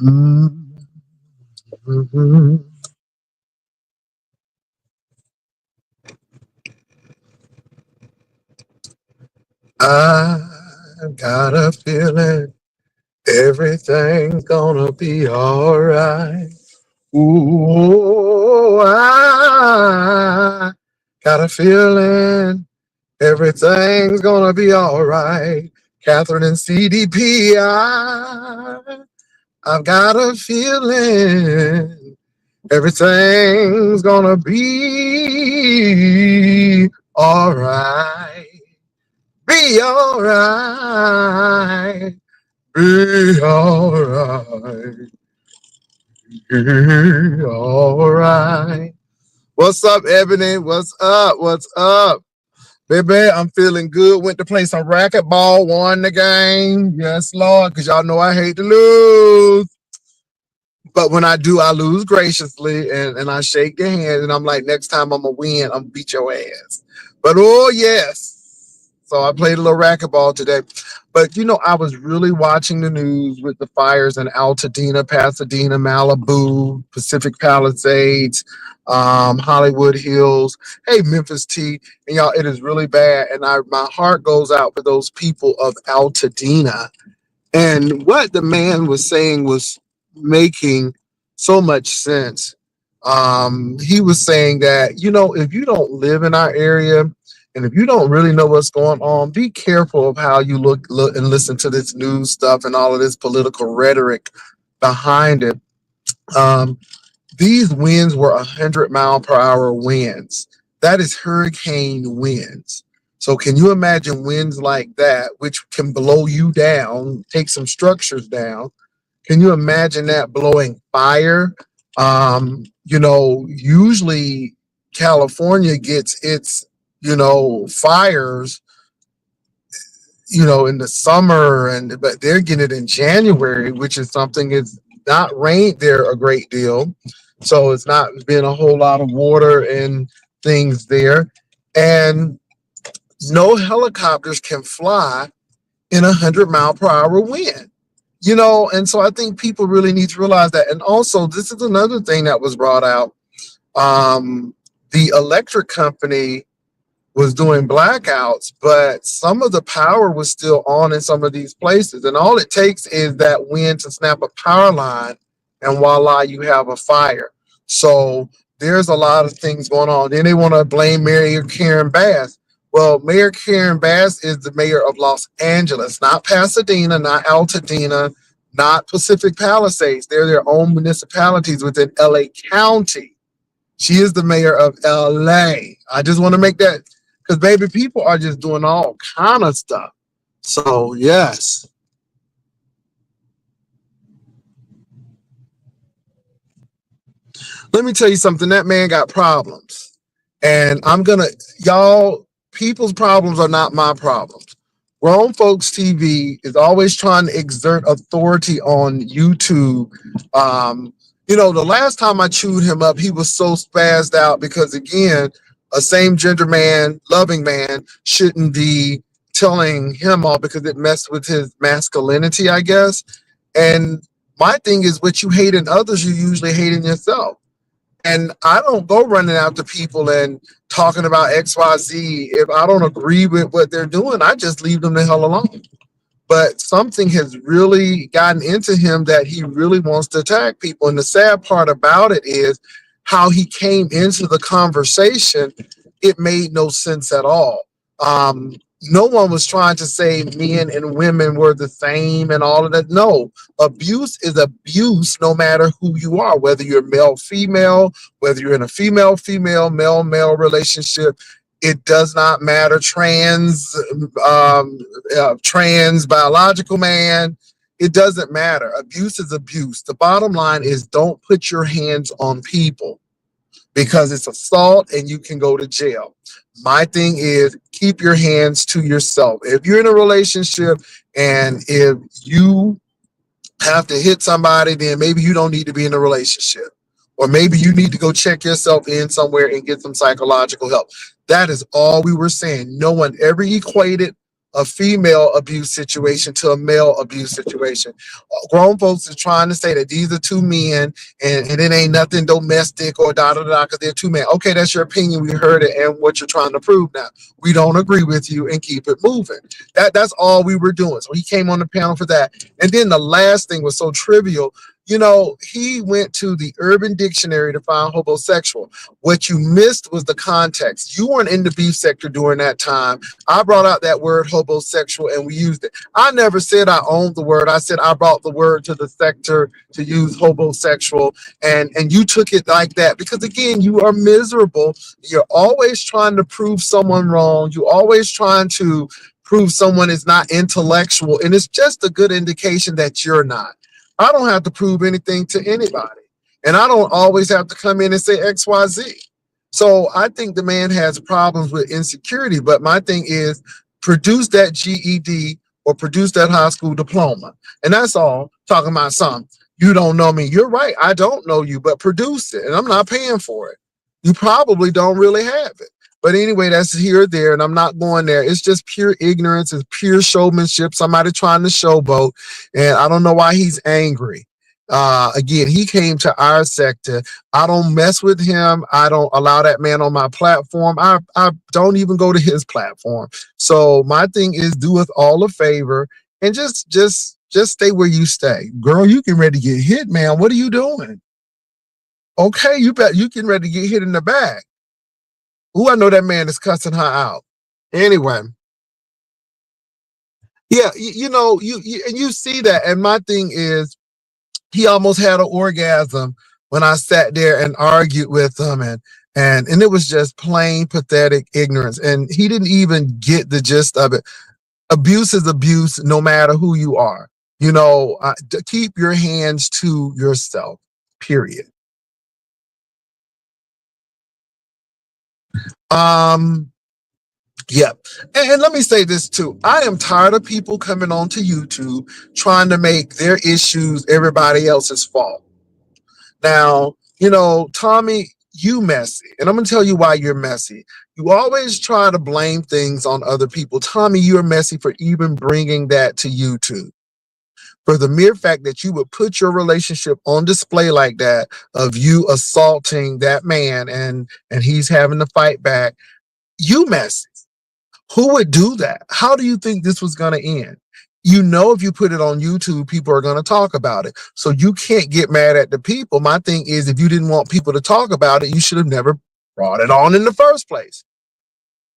Mhm. I got a feeling everything's gonna be alright. Ooh, I got a feeling everything's gonna be alright. Catherine and CDP, I've got a feeling everything's gonna be alright. Be alright. Be alright. Be alright. What's up, Ebony? What's up? What's up? Baby, I'm feeling good. Went to play some racquetball, won the game. Yes, Lord, because y'all know I hate to lose. But when I do, I lose graciously and I shake their hand and I'm like, next time I'm going to win, I'm going to beat your ass. But oh, yes. So I played a little racquetball today. But, I was really watching the news with the fires in Altadena, Pasadena, Malibu, Pacific Palisades, Hollywood Hills. Hey, Memphis T. And y'all, it is really bad. And my heart goes out for those people of Altadena. And what the man was saying was making so much sense. He was saying that, if you don't live in our area and if you don't really know what's going on, be careful of how you look and listen to this news stuff and all of this political rhetoric behind it. Um, these winds were 100-mile-per-hour winds. That is hurricane winds. So can you imagine winds like that, which can blow you down, take some structures down? Can you imagine that blowing fire? Usually California gets its, fires, in the summer, but they're getting it in January, which is something it's not rained there a great deal. So it's not been a whole lot of water and things there. And no helicopters can fly in 100-mile-per-hour wind. And so I think people really need to realize that. And also, this is another thing that was brought out. The electric company was doing blackouts, but some of the power was still on in some of these places. And all it takes is that wind to snap a power line, and voila, you have a fire. So there's a lot of things going on. Then they want to blame Mayor Karen Bass. Well, Mayor Karen Bass is the mayor of Los Angeles, not Pasadena, not Altadena, not Pacific Palisades. They're their own municipalities within LA County. She is the mayor of LA. I just want to make that, because baby, people are just doing all kind of stuff. So yes. Let me tell you something. That man got problems. And y'all, people's problems are not my problems. Grown Folks TV is always trying to exert authority on YouTube. The last time I chewed him up, he was so spazzed out because, again, a same gender man, loving man, shouldn't be telling him off because it messed with his masculinity, I guess. And my thing is, what you hate in others, you usually hate in yourself. And I don't go running after people and talking about XYZ. If I don't agree with what they're doing, I just leave them the hell alone. But something has really gotten into him that he really wants to attack people. And the sad part about it is how he came into the conversation. It made no sense at all. No one was trying to say men and women were the same and all of that. No, abuse is abuse no matter who you are, whether you're male, female, whether you're in a female, female, male, male relationship. It does not matter. Trans biological man. It doesn't matter. Abuse is abuse. The bottom line is don't put your hands on people because it's assault and you can go to jail. My thing is keep your hands to yourself. If you're in a relationship and if you have to hit somebody, then maybe you don't need to be in a relationship. Or maybe you need to go check yourself in somewhere and get some psychological help. That is all we were saying. No one ever equated a female abuse situation to a male abuse situation. Grown folks are trying to say that these are two men and it ain't nothing domestic or da da da because they're two men. Okay, that's your opinion. We heard it and what you're trying to prove now. We don't agree with you and keep it moving. That's all we were doing. So he came on the panel for that. And then the last thing was so trivial. You know, he went to the Urban Dictionary to find homosexual. What you missed was the context. You weren't in the beef sector during that time. I brought out that word homosexual and we used it. I never said I owned the word. I said I brought the word to the sector to use homosexual, and you took it like that because again, you are miserable. You're always trying to prove someone wrong. You're always trying to prove someone is not intellectual, and it's just a good indication that you're not. I don't have to prove anything to anybody. And I don't always have to come in and say XYZ. So I think the man has problems with insecurity. But my thing is produce that GED or produce that high school diploma. And that's all. Talking about something. You don't know me. You're right. I don't know you, but produce it. And I'm not paying for it. You probably don't really have it. But anyway, that's here or there, and I'm not going there. It's just pure ignorance. It's pure showmanship. Somebody trying to showboat, and I don't know why he's angry. Again, he came to our sector. I don't mess with him. I don't allow that man on my platform. I don't even go to his platform. So my thing is do us all a favor and just stay where you stay. Girl, you getting ready to get hit, man. What are you doing? Okay, you bet you getting ready to get hit in the back. Who I know that man is cussing her out. Anyway, yeah, you know, you see that, and my thing is, he almost had an orgasm when I sat there and argued with him, and it was just plain pathetic ignorance, and he didn't even get the gist of it. Abuse is abuse, no matter who you are. You know, keep your hands to yourself. Period. Yep. And let me say this too. I am tired of people coming onto YouTube trying to make their issues everybody else's fault. Now, you know, Tommy, you messy. And I'm going to tell you why you're messy. You always try to blame things on other people. Tommy, you're messy for even bringing that to YouTube. For the mere fact that you would put your relationship on display like that, of you assaulting that man and he's having to fight back, you messy. Who would do that? How do you think this was going to end? You know, if you put it on YouTube, people are going to talk about it. So you can't get mad at the people. My thing is, if you didn't want people to talk about it, you should have never brought it on in the first place.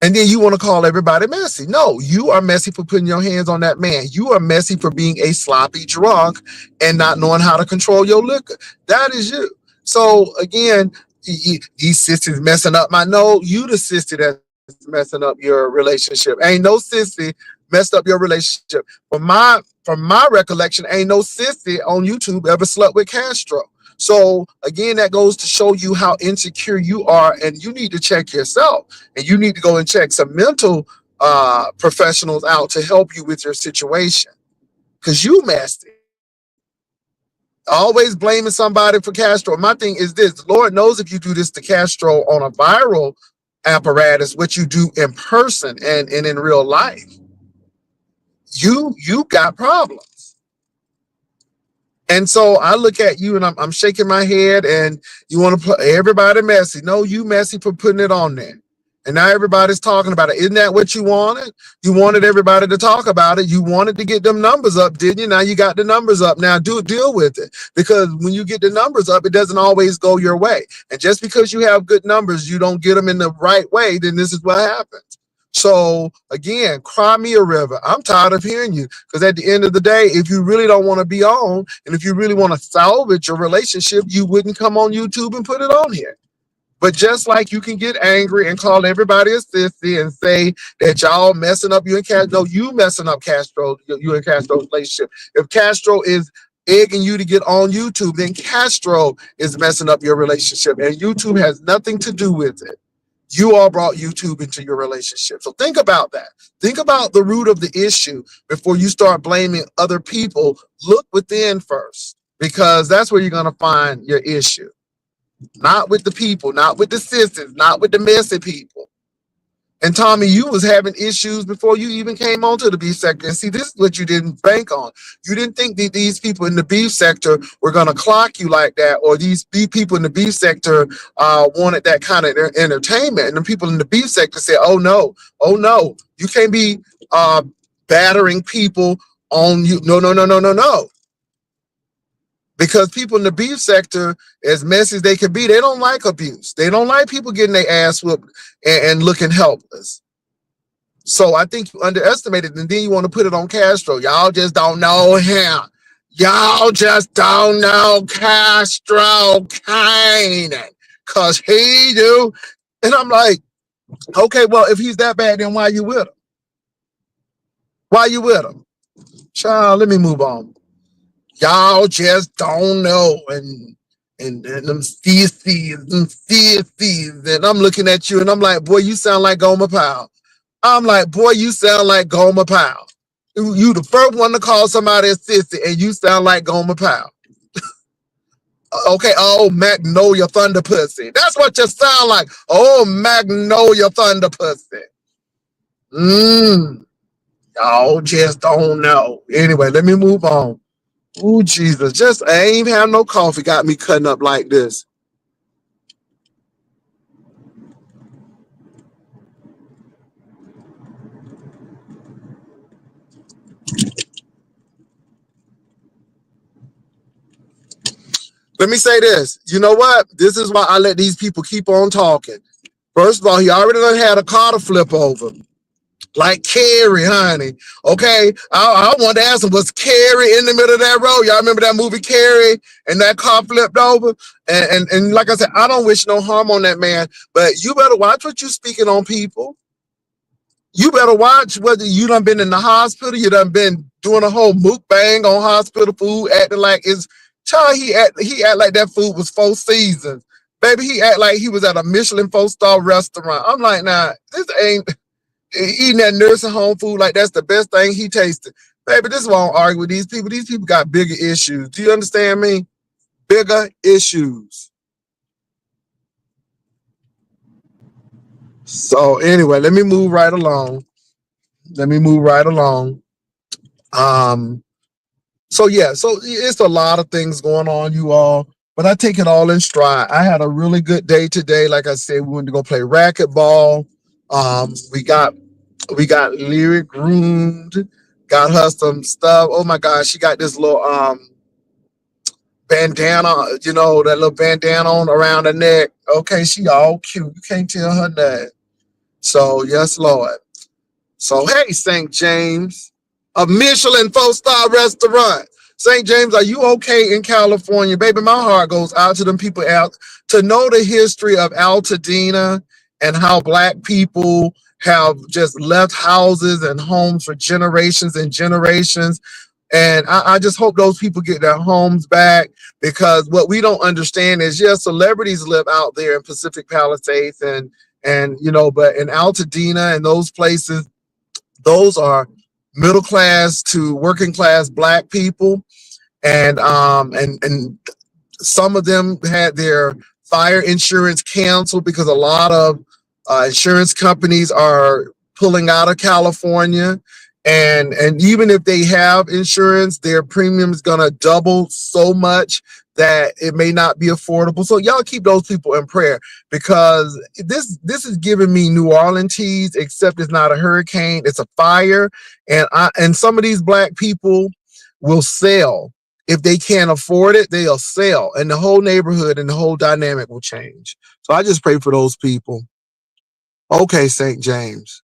And then you want to call everybody messy. No, you are messy for putting your hands on that man. You are messy for being a sloppy drunk and not knowing how to control your liquor. That is you. So again, these sisters messing up my no, you the sister that's messing up your relationship. Ain't no sissy messed up your relationship. From my recollection, ain't no sissy on YouTube ever slept with Castro. So again, that goes to show you how insecure you are, and you need to check yourself, and you need to go and check some mental professionals out to help you with your situation, because you messed it. Always blaming somebody for Castro. My thing is this: Lord knows if you do this to Castro on a viral apparatus, what you do in person and in real life, you got problems. And so I look at you and I'm shaking my head, and you want to put everybody messy. No, you messy for putting it on there. And now everybody's talking about it. Isn't that what you wanted? You wanted everybody to talk about it. You wanted to get them numbers up, didn't you? Now you got the numbers up. Now deal with it. Because when you get the numbers up, it doesn't always go your way. And just because you have good numbers, you don't get them in the right way, then this is what happens. So again, cry me a river. I'm tired of hearing you, because at the end of the day, if you really don't want to be on, and if you really want to salvage your relationship, you wouldn't come on YouTube and put it on here. But just like you can get angry and call everybody a sissy and say that y'all messing up you and Castro, no, you messing up Castro, you and Castro's relationship. If Castro is egging you to get on YouTube, then Castro is messing up your relationship, and YouTube has nothing to do with it. You all brought YouTube into your relationship. So think about that. Think about the root of the issue before you start blaming other people. Look within first, because that's where you're going to find your issue. Not with the people, not with the sisters, not with the messy people. And Tommy, you was having issues before you even came onto the beef sector. And see, this is what you didn't bank on. You didn't think that these people in the beef sector were going to clock you like that, or these people in the beef sector wanted that kind of entertainment. And the people in the beef sector said, oh no, you can't be battering people on you. No. Because people in the beef sector, as messy as they can be, they don't like abuse. They don't like people getting their ass whooped and looking helpless. So I think you underestimated, and then you want to put it on Castro. Y'all just don't know him. Y'all just don't know Castro Canaan, because he do. And I'm like, okay, well, if he's that bad, then why you with him? Why you with him? Child, let me move on. Y'all just don't know, and them feces, and I'm looking at you, and I'm like, boy, you sound like Gomer Pyle. I'm like, boy, you sound like Gomer Pyle. You the first one to call somebody a sissy, and you sound like Gomer Pyle. Okay, oh, Magnolia Thunder Pussy. That's what you sound like. Oh, Magnolia Thunder Pussy. Y'all just don't know. Anyway, let me move on. Oh, Jesus. Just, I ain't even have no coffee. Got me cutting up like this. Let me say this. You know what? This is why I let these people keep on talking. First of all, he already done had a car to flip over. Like Carrie, honey. Okay, I wanted to ask him, was Carrie in the middle of that road? Y'all remember that movie Carrie, and that car flipped over? And like I said, I don't wish no harm on that man, but you better watch what you're speaking on people. You better watch whether you done been in the hospital, you done been doing a whole mukbang on hospital food, acting like it's child. He act like that food was 4 seasons. Baby, he act like he was at a Michelin 4-star restaurant. I'm like, nah, this ain't. Eating that nursing home food like that's the best thing he tasted. Baby, this is why I don't argue with these people. These people got bigger issues. Do you understand me? Bigger issues. So anyway, let me move right along. So yeah, so it's a lot of things going on, you all, but I take it all in stride. I had a really good day today. Like I said, we went to go play racquetball. We got Lyric groomed, got her some stuff. Oh my gosh, she got this little bandana, you know, that little bandana on around her neck. Okay, she all cute. You can't tell her that. So yes, Lord. So hey, St. James, a Michelin 4-star restaurant. St. James, are you okay in California? Baby, my heart goes out to them people out to know the history of Altadena and how Black people have just left houses and homes for generations and generations. And I just hope those people get their homes back, because what we don't understand is, yes, celebrities live out there in Pacific Palisades and you know, but in Altadena and those places, those are middle class to working class Black people, and some of them had their fire insurance canceled because a lot of insurance companies are pulling out of California, and even if they have insurance, their premium is gonna double so much that it may not be affordable. So y'all keep those people in prayer, because this is giving me New Orleans teas, except it's not a hurricane, it's a fire. And some of these Black people will sell. If they can't afford it, they'll sell, and the whole neighborhood and the whole dynamic will change. So I just pray for those people. Okay, St. James.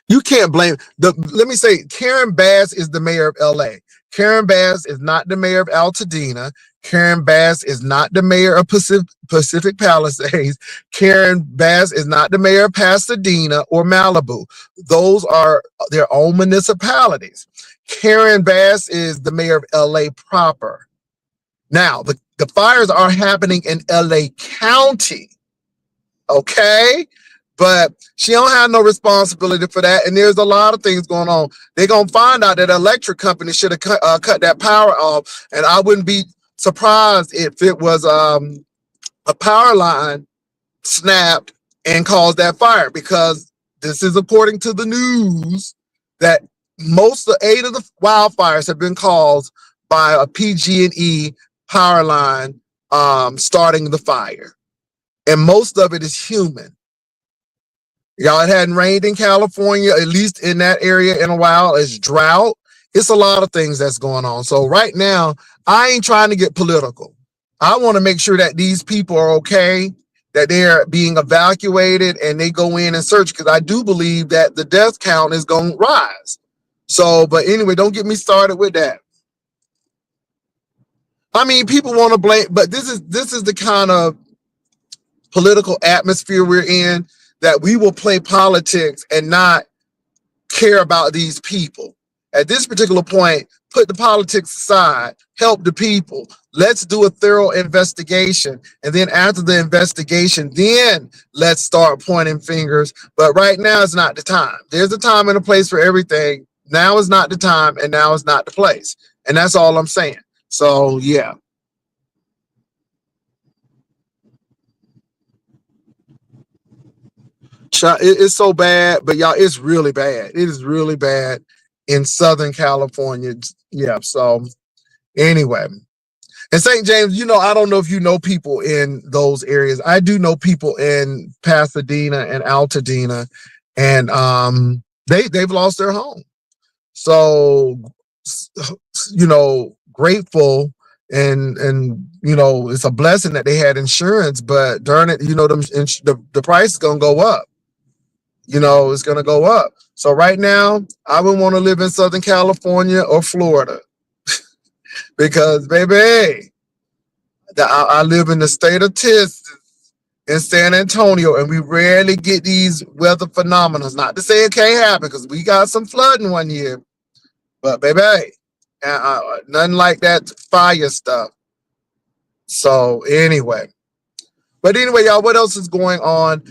You can't blame let me say, Karen Bass is the mayor of LA. Karen Bass is not the mayor of Altadena. Karen Bass is not the mayor of Pacific Palisades. Karen Bass is not the mayor of Pasadena or Malibu. Those are their own municipalities. Karen Bass is the mayor of LA proper. Now, the fires are happening in LA County. Okay? But she don't have no responsibility for that. And there's a lot of things going on. They're going to find out that electric company should have cut that power off. And I wouldn't be surprised if it was a power line snapped and caused that fire, because this is according to the news that most of 8 of the wildfires have been caused by a PG&E power line starting the fire, and most of it is human. Y'all, it hadn't rained in California, at least in that area, in a while. It's drought. It's a lot of things that's going on. So right now, I ain't trying to get political. I want to make sure that these people are okay, that they're being evacuated, and they go in and search, because I do believe that the death count is going to rise. So, but anyway, don't get me started with that. I mean, people want to blame, but this is the kind of political atmosphere we're in, that we will play politics and not care about these people. At this particular point, put the politics aside, help the people. Let's do a thorough investigation. And then after the investigation, then let's start pointing fingers. But right now is not the time. There's a time and a place for everything. Now is not the time, and now is not the place. And that's all I'm saying. So, yeah. It's so bad, but y'all, it's really bad. It is really bad in Southern California. Yeah. So anyway, and St. James, I don't know if you know people in those areas. I do know people in Pasadena and Altadena, and they've lost their home. So, grateful, and it's a blessing that they had insurance, but darn it, the price is gonna go up. It's going to go up. So right now, I would want to live in Southern California or Florida because, baby, I live in the state of Texas in San Antonio, and we rarely get these weather phenomena. Not to say it can't happen, because we got some flooding one year, but baby, nothing like that fire stuff. So anyway. But anyway, y'all, what else is going on?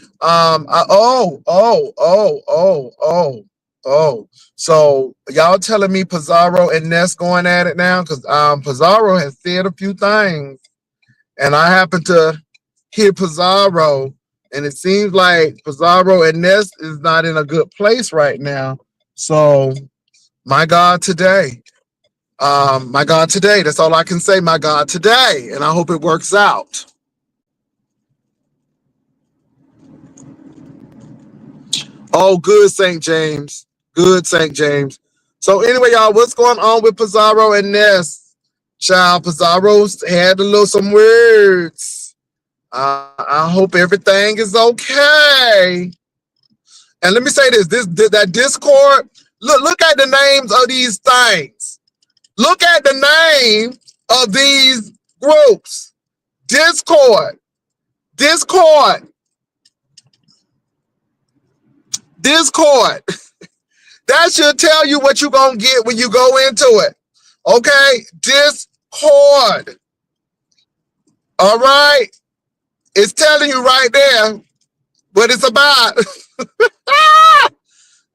So y'all telling me Pizarro and Ness going at it now? Because Pizarro has said a few things, and I happen to hear Pizarro, and it seems like Pizarro and Ness is not in a good place right now. So my God today. My God today. That's all I can say. My God today. And I hope it works out. Oh, good, St. James. Good, St. James. So anyway, y'all, what's going on with Pizarro and Ness? Child, Pizarro's had some words. I hope everything is okay. And let me say this, that Discord, look at the names of these things. Look at the name of these groups. Discord. That should tell you what you're going to get when you go into it. Okay? Discord. All right? It's telling you right there what it's about.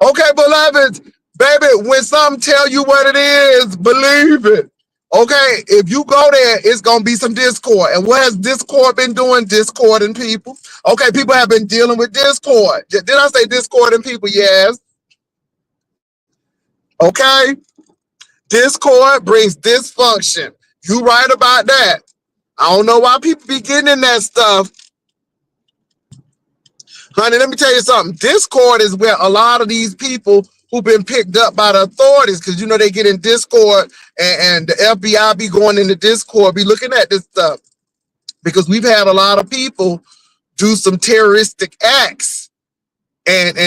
Okay, beloveds. Baby, when something tell you what it is, believe it. Okay? If you go there, it's going to be some Discord. And what has Discord been doing? Discording people. Okay, people have been dealing with Discord. Did I say Discording people? Yes. Okay? Discord brings dysfunction. You right about that. I don't know why people be getting in that stuff. Honey, let me tell you something. Discord is where a lot of these people who've been picked up by the authorities, because they get in Discord, and the FBI be going into Discord, be looking at this stuff. Because we've had a lot of people do some terroristic acts and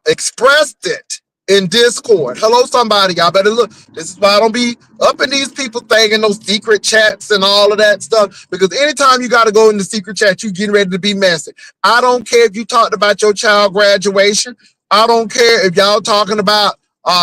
expressed it in Discord. Hello, somebody. Y'all better look. This is why I don't be up in these people thinking those secret chats and all of that stuff. Because anytime you got to go in the secret chat, you getting ready to be messy. I don't care if you talked about your child graduation. I don't care if y'all talking about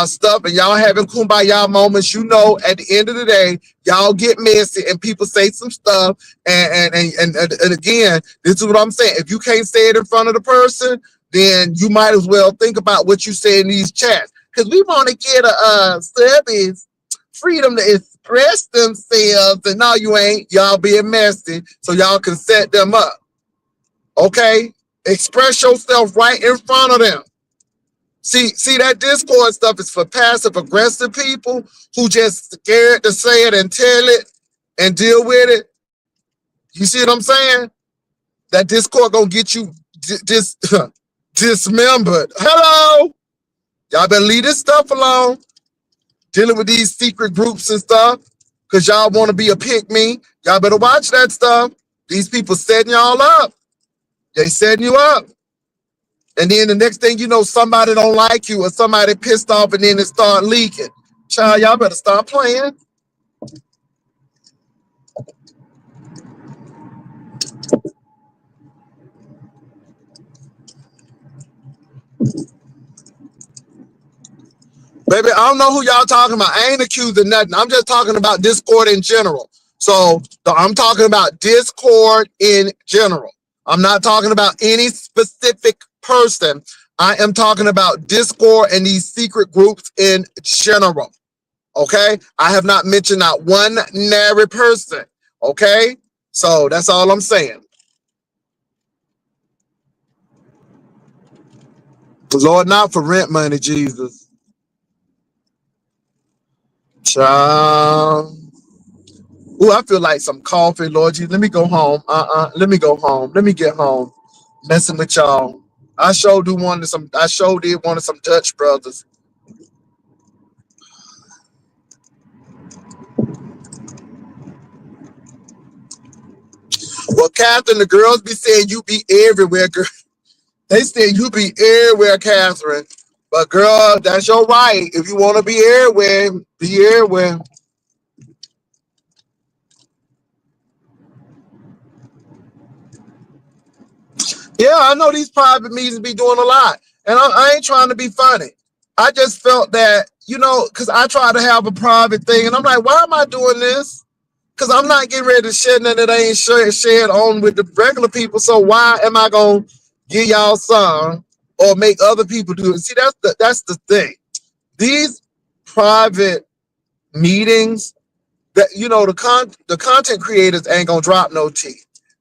stuff and y'all having kumbaya moments. At the end of the day, y'all get messy and people say some stuff. And again, this is what I'm saying. If you can't say it in front of the person, then you might as well think about what you say in these chats. Because we want to get a service, freedom to express themselves. And no, you ain't. Y'all being messy so y'all can set them up. Okay? Express yourself right in front of them. See that Discord stuff is for passive aggressive people who just scared to say it and tell it and deal with it. You see what I'm saying? That Discord gonna get you dismembered. Hello, y'all better leave this stuff alone. Dealing with these secret groups and stuff, cause y'all want to be a pick me. Y'all better watch that stuff. These people setting y'all up. They setting you up. And then the next thing you know, somebody don't like you or somebody pissed off and then it start leaking. Child, y'all better stop playing. Baby, I don't know who y'all talking about. I ain't accusing nothing. I'm just talking about Discord in general. So I'm talking about Discord in general. I'm not talking about any specific person. I am talking about Discord and these secret groups in general. Okay? I have not mentioned not one nary person. Okay? So that's all I'm saying. Lord, not for rent money, Jesus. Child. Ooh, I feel like some coffee, Lord Jesus. Let me go home. Let me go home. Let me get home. Messing with y'all. I sure did wanted some Dutch brothers. Well, Catherine, the girls be saying you be everywhere, girl. They say you be everywhere, Catherine. But girl, that's your right. If you want to be everywhere, be everywhere. Yeah, I know these private meetings be doing a lot. And I ain't trying to be funny. I just felt that, because I try to have a private thing. And I'm like, why am I doing this? Because I'm not getting ready to share nothing that I ain't shared on with the regular people. So why am I going to give y'all some or make other people do it? See, that's the thing. These private meetings, that the content creators ain't going to drop no tea.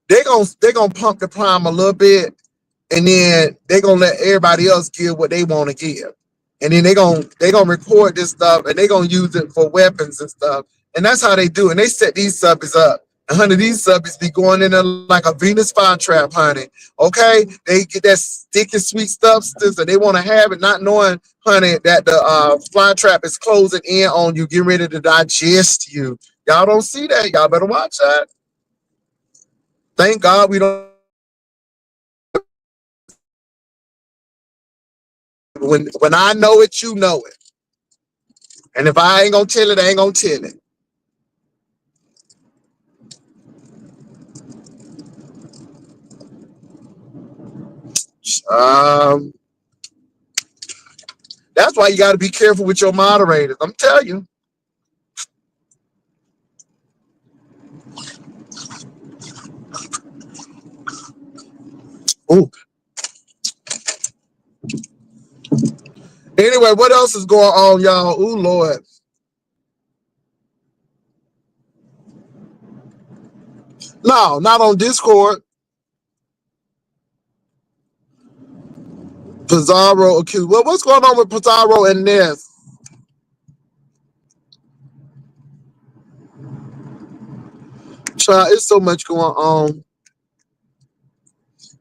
They're gonna pump the prime a little bit, and then they're gonna let everybody else give what they want to give. And then they're gonna record this stuff and they're gonna use it for weapons and stuff. And that's how they do. And they set these subbies up. And honey, these subbies be going in there like a Venus flytrap, honey. Okay? They get that sticky sweet substance and they want to have it, not knowing, honey, that the fly trap is closing in on you, getting ready to digest you. Y'all don't see that. Y'all better watch that. Thank God we don't. When I know it, you know it. And if I ain't gonna tell it, I ain't gonna tell it. Um, that's why you got to be careful with your moderators. I'm telling you. Ooh. Anyway, what else is going on, y'all? Ooh, Lord. No, not on Discord. Pizarro accused. Well, what's going on with Pizarro and this? Child, it's so much going on.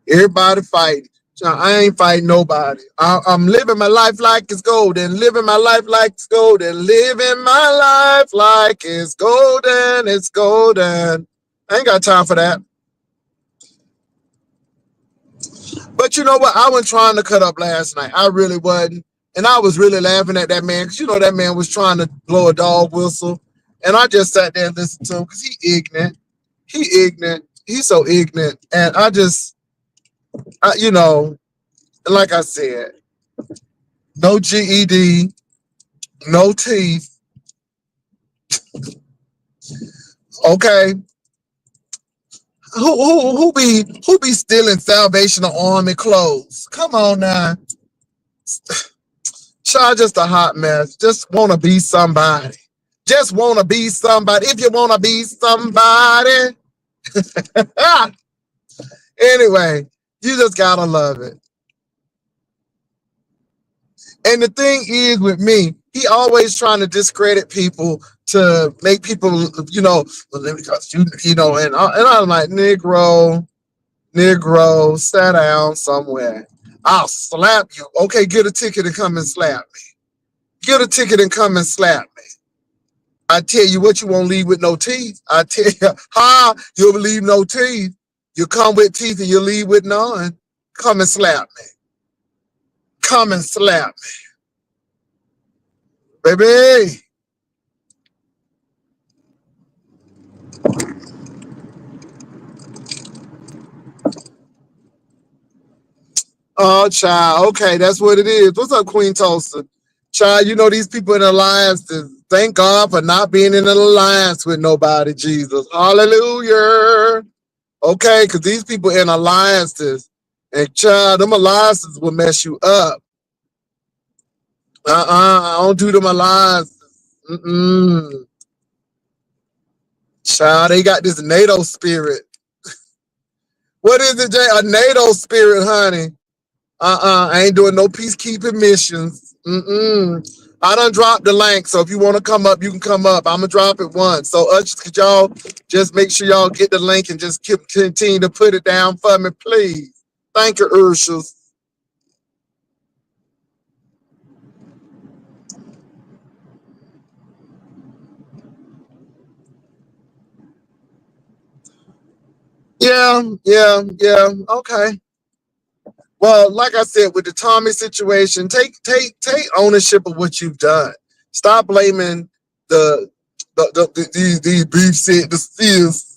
Everybody fighting. Child, I ain't fighting nobody. I'm living my life like it's golden. Living my life like it's golden. Living my life like it's golden. It's golden. I ain't got time for that. But you know what? I wasn't trying to cut up last night. I really wasn't. And I was really laughing at that man because that man was trying to blow a dog whistle. And I just sat there and listened to him because he ignorant. He ignorant. He's so ignorant. And like I said, no GED, no teeth. Okay. Who be stealing Salvation Army clothes? Come on now. Child, just a hot mess. Just want to be somebody. Just want to be somebody. If you want to be somebody. Anyway, You just gotta love it. And the thing is with me, he always trying to discredit people to make people, because and I'm like, Negro, sit down somewhere. I'll slap you. Okay, get a ticket and come and slap me. Get a ticket and come and slap me. I tell you what, you won't leave with no teeth. I tell you, you'll leave no teeth. You come with teeth and you leave with none. Come and slap me. Come and slap me. Baby. Oh, child. Okay, that's what it is. What's up, Queen Tulsa? Child, you know these people in alliances. Thank God for not being in an alliance with nobody, Jesus. Hallelujah. Okay, because these people in alliances, and child, them alliances will mess you up. I don't do them alliances. Child, they got this NATO spirit. What is it, Jay? A NATO spirit, honey. I ain't doing no peacekeeping missions. I done dropped the link, so if you want to come up, you can come up. I'm gonna drop it once. So could y'all just make sure y'all get the link and just continue to put it down for me, please. Thank you, Urshas. Yeah. Okay. Well, like I said, with the Tommy situation, take ownership of what you've done. Stop blaming these beef sick the steers.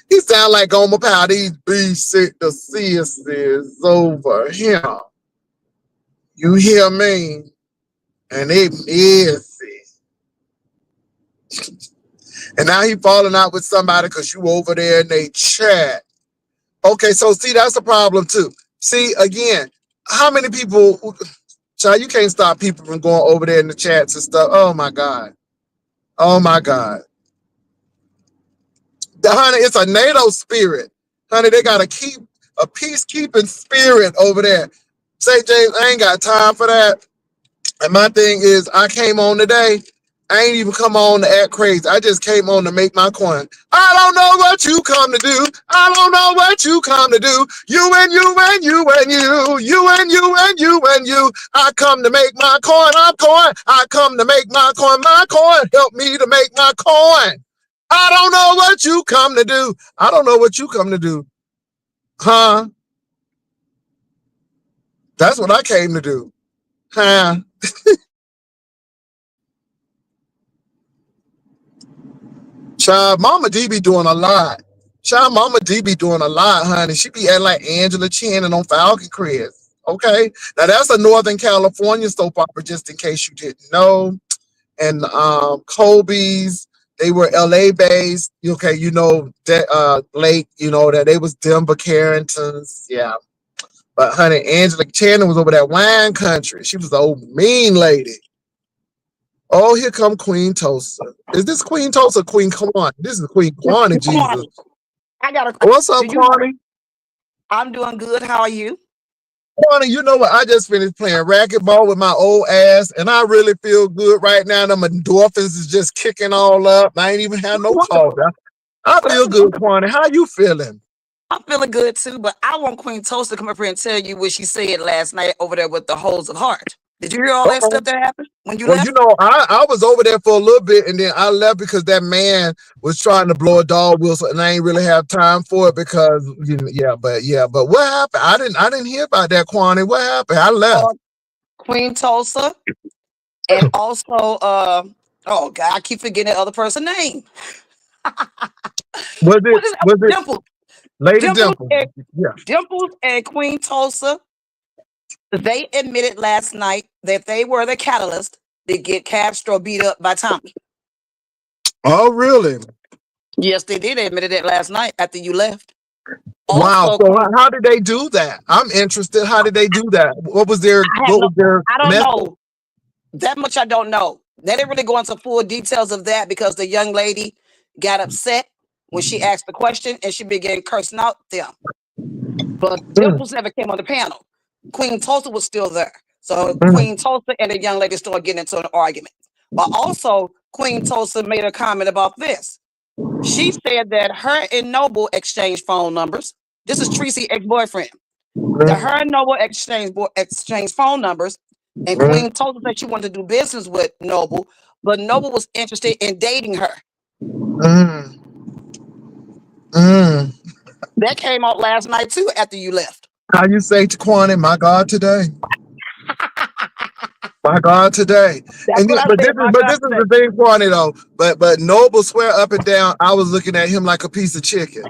He sound like Gomer Powell. These beef sick the sis is over here. You hear me? And they messy. And now he falling out with somebody because you over there in they chat. Okay, so see, that's a problem too. See, again, how many people, child, you can't stop people from going over there in the chats and stuff. Oh my God. Oh my God. Honey, it's a NATO spirit. Honey, they got to keep a peacekeeping spirit over there. Say, James, I ain't got time for that. And my thing is, I came on today. I ain't even come on to act crazy. I just came on to make my coin. I don't know what you come to do. I don't know what you come to do. You and you and you and you. You and you and you and you. I come to make my coin. I'm coin. I come to make my coin. My coin. Help me to make my coin. I don't know what you come to do. I don't know what you come to do. Huh? That's what I came to do. Huh? Child, Mama D be doing a lot. Child, Mama D be doing a lot, honey. She be acting like Angela Channing on Falcon Crest. Okay? Now, that's a Northern California soap opera, just in case you didn't know. And Colby's, they were LA based. Okay, you know that Blake, you know that they was Denver Carringtons. Yeah. But honey, Angela Channing was over that wine country. She was the old mean lady. Oh, here come Queen Tulsa. Is this Queen Tulsa? Queen Kwani? This is Queen Kwani, Jesus. I got a. What's up, Kwani? I'm doing good. How are you? Kwani, you know what? I just finished playing racquetball with my old ass, and I really feel good right now. Them endorphins is just kicking all up. I ain't even had no cough. I feel good, Kwani. How you feeling? I'm feeling good too, but I want Queen Tulsa to come up here and tell you what she said last night over there with the Holes of Heart. Did you hear all that stuff that happened when you Well, left? you know, I was over there for a little bit, and then I left because that man was trying to blow a dog whistle, and I ain't really have time for it because, but what happened? I didn't hear about that, Kwani. What happened? I left. Queen Tulsa, and also, oh God, I keep forgetting that other person's name. Was What is it Dimple? Lady Dimple? Yeah. Dimples and Queen Tulsa, they admitted last night that they were the catalyst to get Castro beat up by Tommy. Oh, really? Yes, they did. They admitted it last night after you left. Wow. So how did they do that? I'm interested. How did they do that? What was their I don't know. That much I don't know. They didn't really go into full details of that because the young lady got upset when she asked the question and she began cursing out them. But Mm, Dimples never came on the panel. Queen Tulsa was still there. So mm, Queen Tulsa and the young lady started getting into an argument. But also, Queen Tulsa made a comment about this. She said that her and Noble exchanged phone numbers. This is Tracy's ex-boyfriend. That her mm, and Noble exchanged phone numbers. And mm, Queen Tulsa said she wanted to do business with Noble, but Noble was interested in dating her. mm, mm. That came out last night too after you left. How you say to Kwani, my God today? My God today. That's And what then, I but said. My this God, is today. the thing, Kwani though. But Noble swear up and down, I was looking at him like a piece of chicken.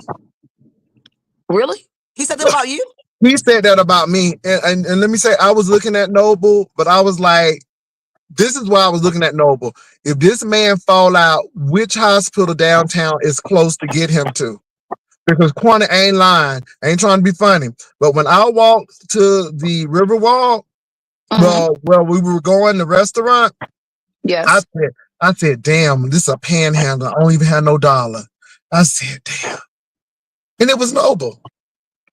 Really? He said that about you? He said that about me. And let me say, I was looking at Noble, but I was like, this is why I was looking at Noble. If this man fall out, which hospital downtown is close to get him to? Because Quanta ain't lying. I ain't trying to be funny. But when I walked to the Riverwalk, well, we were going to the restaurant, I Yes. said, damn, this is a panhandle. I don't even have no dollar. I said, damn. And it was Noble.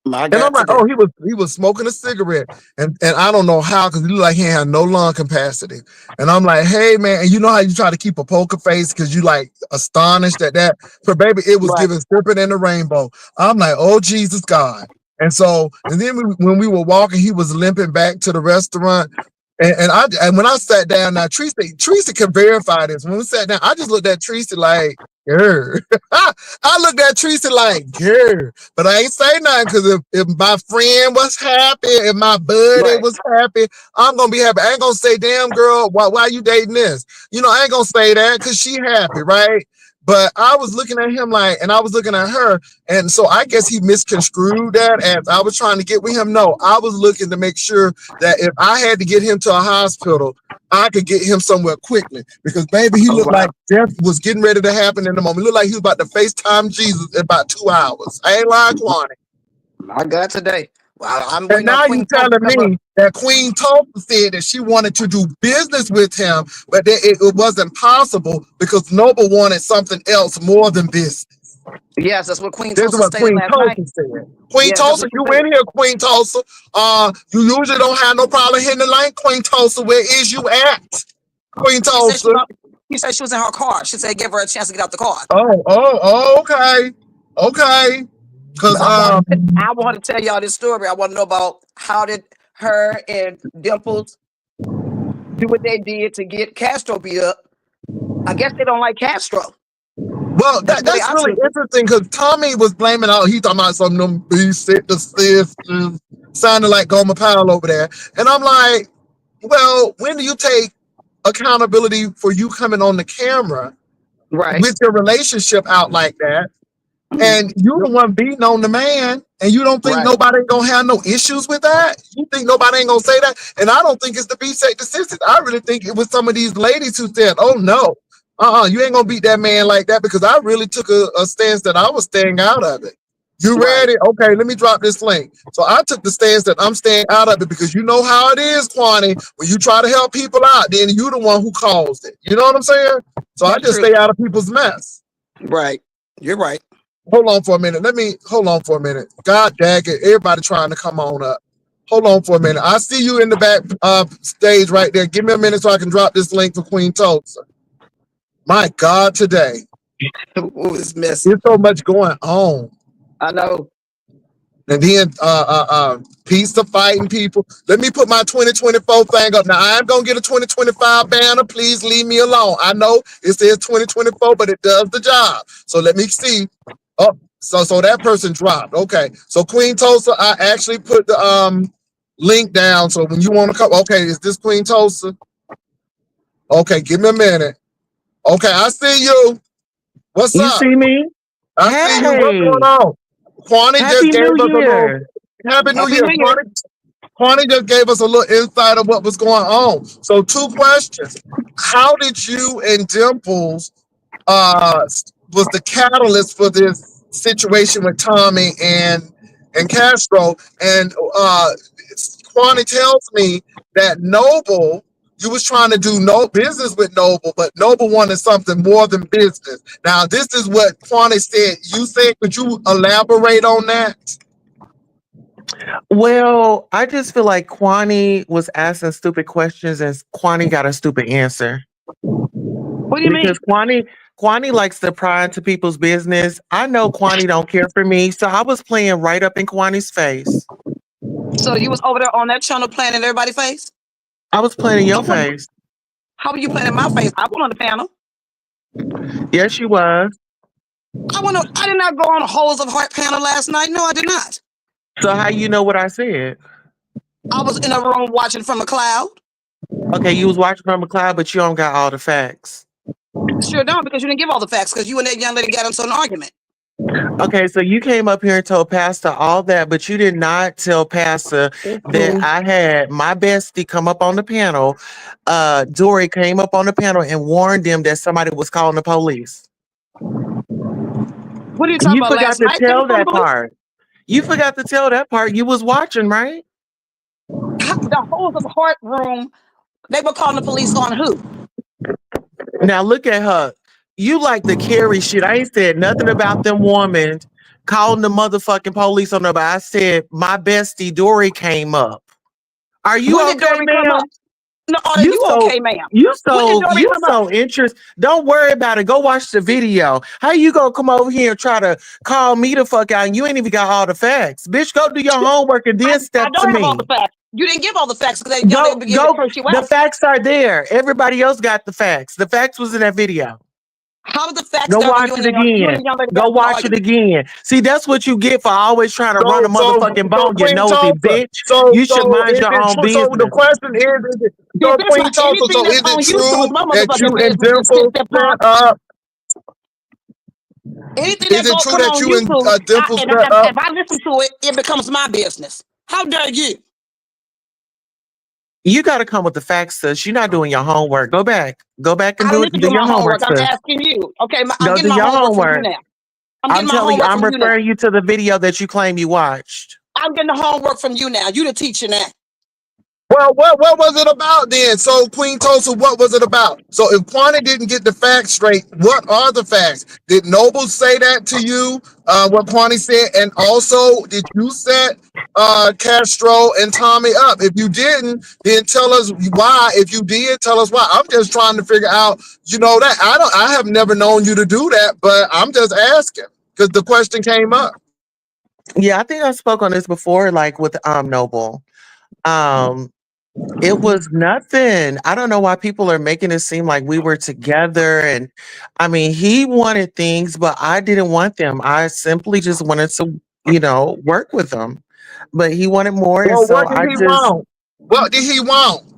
My And I'm God, like, today. oh, he was smoking a cigarette, and I don't know how because he looked like he had no lung capacity. And I'm like, hey man, and you know how you try to keep a poker face because you like astonished at that. But baby, it was Right. giving serpent in the rainbow. I'm like, oh Jesus God. And so, and then when we were walking, he was limping back to the restaurant. And when I sat down, now Tracy can verify this. When we sat down, I just looked at Tracy like, grr. I looked at Tracy like, grr. But I ain't say nothing because if my friend was happy, if my buddy Right. was happy, I'm gonna be happy. I ain't gonna say, damn girl, why you dating this? You know, I ain't gonna say that because she happy, right? But I was looking at him like, and I was looking at her, and so I guess he misconstrued that as I was trying to get with him. No, I was looking to make sure that if I had to get him to a hospital, I could get him somewhere quickly because baby, he Oh, looked wow. like death was getting ready to happen in the moment. He looked like he was about to FaceTime Jesus in about 2 hours. I ain't lying, Kwani. My God, today. Well, I'm And waiting on now you Queen Tulsa to telling come up. me that Queen Tulsa said that she wanted to do business with him, but that it wasn't possible because Noble wanted something else more than business. Yes, that's what Queen This is Tulsa what stated Queen last night. Tulsa said. Queen Yes, that's Tulsa, what she you said. in here, Queen Tulsa. You usually don't have no problem hitting the line, Queen Tulsa. Where is you at, Queen She said Tulsa? she said she was in her car. She said give her a chance to get out the car. Okay. Okay. Cause But I want her to tell y'all this story. I want to know about how did her and Dimples do what they did to get Castro beat up. I guess they don't like Castro. well, That's the way that's I really took it. interesting because Tommy was blaming out. He talking about some of them B6 sisters sounding like Gomer Pyle over there, and I'm like, well, when do you take accountability for you coming on the camera Right. with your relationship out like that? Mhm. And you the one beating on the man, and you don't think Right. nobody ain't gonna have no issues with that? You think nobody ain't gonna say that? And I don't think it's the B-Sect sisters. I really think it was some of these ladies who said, oh no, you ain't gonna beat that man like that, because I really took a stance that I was staying out of it. You Right. ready? Okay, let me drop this link. So I took the stance that I'm staying out of it because you know how it is, Kwani. When you try to help people out, then you the one who caused it. You know what I'm saying? So I That's just true. stay out of people's mess. Right. You're right. Hold on for a minute. Hold on for a minute. God dang it. Everybody trying to come on up. Hold on for a minute. I see you in the back stage right there. Give me a minute so I can drop this link for Queen Tulsa. My God, today. Ooh, it's messy. There's so much going on. I know. And then peace to fighting people. Let me put my 2024 thing up. Now I'm gonna get a 2025 banner. Please leave me alone. I know it says 2024, but it does the job. So let me see. Oh, so that person dropped. Okay. So Queen Tulsa, I actually put the link down. So when you want to come, okay, is this Queen Tulsa? Okay, give me a minute. Okay, I see you. What's You up? see me? I see you. What's going Hey, on? Kwani just Happy gave New us a little Year. Happy New Happy Year. New Year. Kwani just gave us a little insight of what was going on. So, two questions. How did you and Dimples was the catalyst for this situation with Tommy and Castro? And Kwani tells me that Noble you was trying to do no business with Noble, but Noble wanted something more than business. Now, this is what Kwani said. You said, could you elaborate on that? Well, I just feel like Kwani was asking stupid questions and Kwani got a stupid answer. What do you mean? Because Kwani likes to pry into people's business. I know Kwani don't care for me, so I was playing right up in Kwani's face. So you was over there on that channel playing in everybody's face? I was playing in your face. How were you playing in my face? I went on the panel. Yes, you was. I did not go on a Holes of Heart panel last night. No, I did not. So how you know what I said? I was in a room watching from a cloud. Okay, you was watching from a cloud, but you don't got all the facts. Sure don't, because you didn't give all the facts, because you and that young lady got into an argument. Okay, so you came up here and told Pastor all that, but you did not tell Pastor that I had my bestie come up on the panel. Dory came up on the panel and warned them that somebody was calling the police. What are you talking about? You forgot Last to night? tell that part. You forgot to tell that part. You was watching, right? The Holes of Heart room, they were calling the police on who? Now look at her. You like to carry shit. I ain't said nothing about them women calling the motherfucking police on her, but I said my bestie Dory came up. Are you When okay, ma'am? No, are you okay, ma'am? You so interested. Don't worry about it. Go watch the video. How you gonna come over here and try to call me the fuck out and you ain't even got all the facts? Bitch, go do your homework and then step to me. I don't have all the facts. You didn't give all the facts because the facts are there. Everybody else got the facts. The facts was in that video. How did the facts go watch it again? Go watch it again. See, that's what you get for always trying to run a motherfucking bone, you nosy bitch. You should mind your own business. So the question is Queen Tulsa, so is it true that you and Dimple set up? Anything that goes come on YouTube, if I listen to it, it becomes my business. How dare you? You got to come with the facts, sis. You're not doing your homework. Go back and do your homework. I'm asking you. Okay, I'm getting my homework from you now. I'm telling you, I'm referring you to the video that you claim you watched. I'm getting the homework from you now. You the teacher now. Well, what was it about then? So, Queen Tulsa, what was it about? So, if Kwani didn't get the facts straight, what are the facts? Did Noble say that to you, what Kwani said? And also, did you set Castro and Tommy up? If you didn't, then tell us why. If you did, tell us why. I'm just trying to figure out, that I have never known you to do that, but I'm just asking because the question came up. Yeah, I think I spoke on this before, like with Noble. It was nothing. I don't know why people are making it seem like we were together. And I mean, he wanted things, but I didn't want them. I simply just wanted to, work with him. But he wanted more. Well, what did he want? What did he want?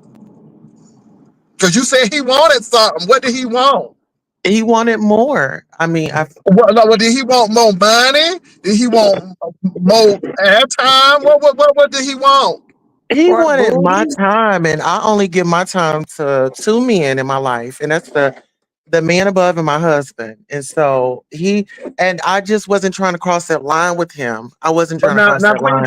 Because you said he wanted something. What did he want? He wanted more. I mean, what did he want? More money? Did he want more airtime? What did he want? He wanted my time, and I only give my time to two men in my life, and that's the man above and my husband. And so I just wasn't trying to cross that line with him. I wasn't trying to cross that line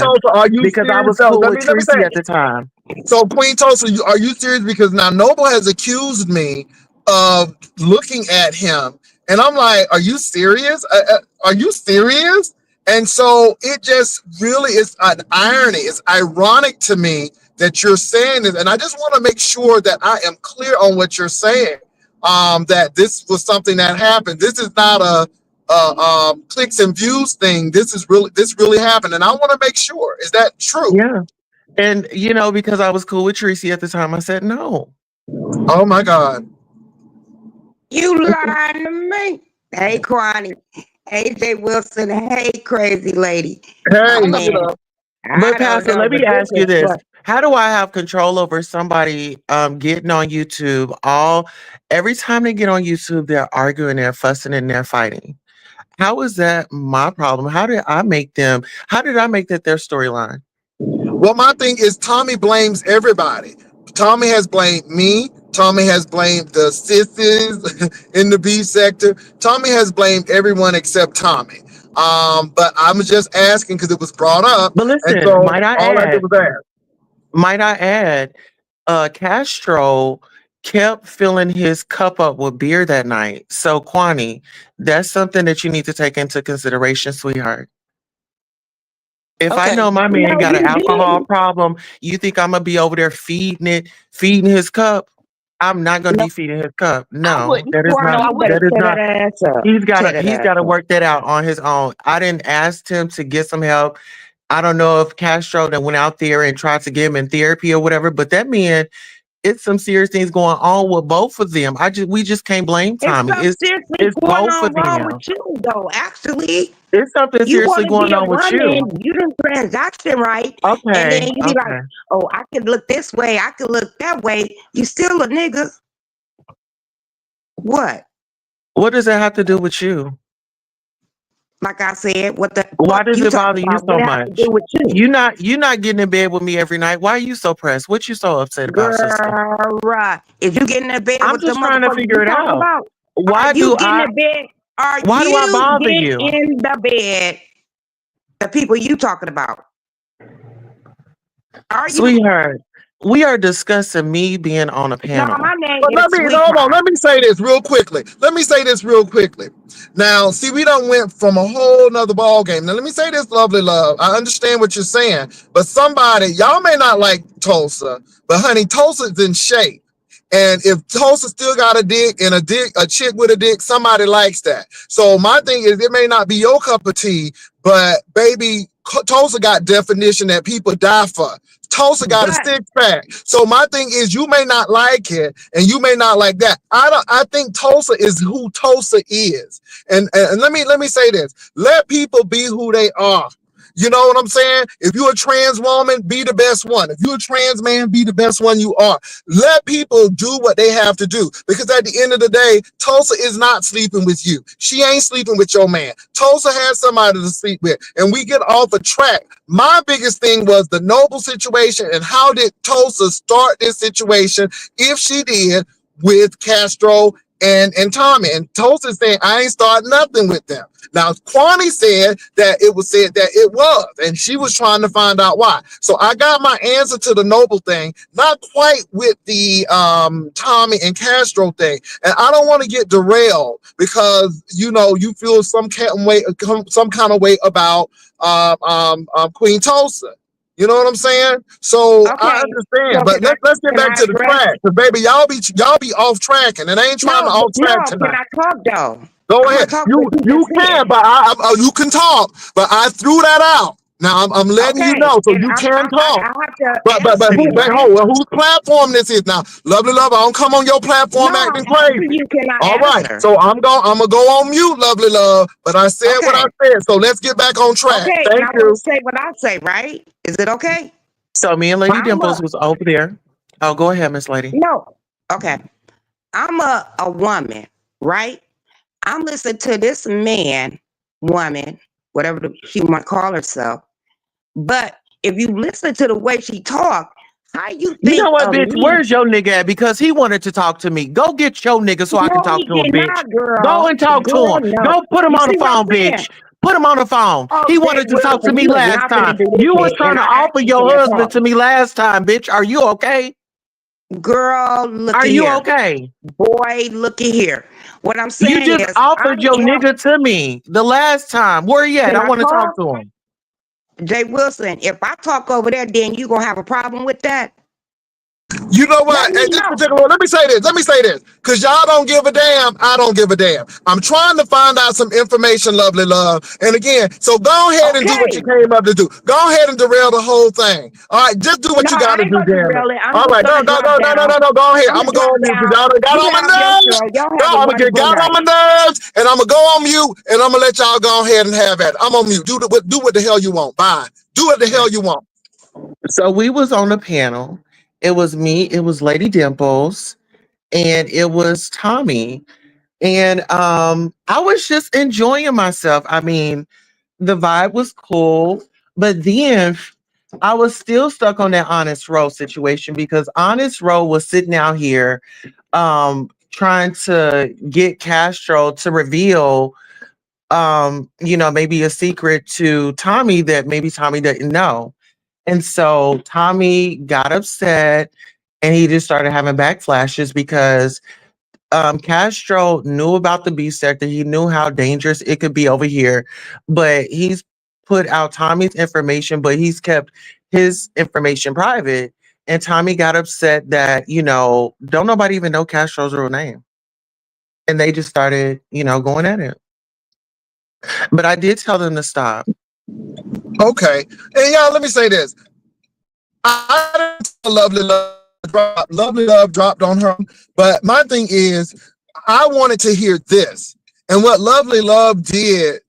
because I was cool with Tracy at the time. So, Queen Tulsa, are you serious? Because now Noble has accused me of looking at him, and I'm like, are you serious? Are you serious? And so it just really is an irony. It's ironic to me that you're saying this. And I just want to make sure that I am clear on what you're saying, that this was something that happened. This is not a clicks and views thing. This really happened. And I want to make sure. Is that true? Yeah. And, because I was cool with Tracy at the time, I said no. Oh, my God. You lying to me. Hey, Kwani. AJ Wilson, hey, crazy lady. Hey, but Pastor, let me ask you this. How do I have control over somebody getting on YouTube? Every time they get on YouTube, they're arguing, they're fussing, and they're fighting. How is that my problem? How did I make that their storyline? Well, my thing is Tommy blames everybody. Tommy has blamed me. Tommy has blamed the sissies in the B sector. Tommy has blamed everyone except Tommy. But I'm just asking because it was brought up. But listen, might I add, Castro kept filling his cup up with beer that night. So, Kwani, that's something that you need to take into consideration, sweetheart. If I Okay. know my man No, got an you alcohol didn't. problem, you think I'm gonna be over there feeding his cup? I'm not gonna No, be feeding his cup. I No, wouldn't. that is No, not. I You better wouldn't. That is tear that not. ass up. Tear that He's ass gotta up. work that out on his own. I didn't ask him to get some help. I don't know if Castro that went out there and tried to get him in therapy or whatever, but that man, it's some serious things going on with both of them. We just can't blame It's Tommy. something seriously It's going both on of wrong them. with you, though. Actually, It's something you seriously want to be going a on with you. woman, you done transaction right, and Okay, then you be like, okay. oh, I could look this way, I could look that way. You still a nigga. What? What does that have to do with you? Like I said, what the Why fuck does you it talking bother you about? so What it have to do much? with you? You're not getting in bed with me every night. Why are you so pressed? What you so upset about, sister? Girl, if you get in the bed I'm with the just trying to motherfuckers figure you it talking out. about, are Why you do getting I in bed? Are why do I you bother get you? in the bed? The people you talking about? Are you? Sweetheart, we are discussing me being on a No, panel. my name But is let me hold on. Sweetheart. Let me say this real quickly. Let me say this real quickly. Now, see, we done went from a whole nother ball game. Now, let me say this, lovely love. I understand what you're saying, but somebody, y'all may not like Tulsa, but honey, Tulsa's in shape. And if Tulsa still got a dick and a chick with a dick, somebody likes that. So my thing is, it may not be your cup of tea, but baby, Tulsa got definition that people die for. Tulsa got a But six pack. So my thing is, you may not like it and you may not like that. I think Tulsa is who Tulsa is. And let me say this. Let people be who they are. You know what I'm saying? If you're a trans woman, be the best one. If you're a trans man, be the best one you are. Let people do what they have to do. Because at the end of the day, Tulsa is not sleeping with you. She ain't sleeping with your man. Tulsa has somebody to sleep with. And we get off a track. My biggest thing was the Noble situation and how did Tulsa start this situation, if she did, with Castro and Tommy. And Tulsa saying, I ain't starting nothing with them. Now, Kwani said that it was said that it was, and she was trying to find out why. So I got my answer to the Noble thing, not quite with the Tommy and Castro thing. And I don't want to get derailed because you know you feel some kind of way about Queen Tulsa. You know what I'm saying? So I okay, understand, so but let's get can back I to the address? track, because baby, y'all be off track, and I ain't trying to No, off track no. Can tonight. I talk though? Go I'm gonna ahead. talk what You you you just can, said. but you can talk, but I threw that out. Now I'm letting you Okay, know, so and you can I talk. have to But answer who? you, But right? hold, well, whose platform this is now? Lovely love. I don't come on your No, platform I'm acting asking crazy. you. Can I All right. answer? So I'm gonna go on mute, lovely love. But I said what I Okay, said. So let's get back on track. okay, and Thank I'm gonna you. say what I say, right? Is it okay? So me and Lady I'm a Dimples was over there. Oh, go ahead, Miss Lady. no. Okay, I'm a woman, right? I'm listening to this man, woman, whatever she might call herself. But if you listen to the way she talk, how you You know think what, of bitch? me? Where's your nigga at? Because he wanted to talk to me. Go get your nigga so I can No, talk he to him, did bitch. not, Go girl. and talk to Girl, him. no. Go put him You on the see what phone, I'm saying? bitch. Put him on the phone. Oh, He Jay wanted to talk to Wilson, me you is last not gonna time. do this You was shit. trying And to I offer actually your can't husband talk. to me last time, bitch. Are you okay? Girl, look Are you here. okay? Boy, looky here. What I'm You saying just is, I offered your am. nigga to me the last time. Where he at? Can I I want to talk talk? to him. Jay Wilson, if I talk over there, then you gonna have a problem with that? You know Let what? me At this know. particular, let me say this. Let me say this. Because y'all don't give a damn. I don't give a damn. I'm trying to find out some information, lovely love. And again, so go ahead and do what you Okay. came up to do. Go ahead and derail the whole thing. All right, just do No, what you got I to ain't do, gonna damn it. derail it. I'm All just right, gonna drop down. go ahead. I'm I'm gonna gonna go drop on mute because down. y'all done got You on can my have your nerves. show. Y'all No, have a I'm gonna get wonderful got on night. my nerves, and I'm gonna go on mute, and I'm gonna let y'all go ahead and have at it. I'm on mute. Do what the hell you want. Bye. Do what the hell you want. So we was on the panel. It was me, it was Lady Dimples, and it was Tommy. And I was just enjoying myself. I mean, the vibe was cool, but then I was still stuck on that Honest Row situation because Honest Row was sitting out here trying to get Castro to reveal maybe a secret to Tommy that maybe Tommy didn't know. And so Tommy got upset and he just started having backflashes because Castro knew about the beef sector. He knew how dangerous it could be over here, but he's put out Tommy's information, but he's kept his information private. And Tommy got upset that, don't nobody even know Castro's real name. And they just started, going at it. But I did tell them to stop. Okay. And y'all, let me say this. I didn't tell Lovely Love dropped on her. But my thing is, I wanted to hear this. And what Lovely Love did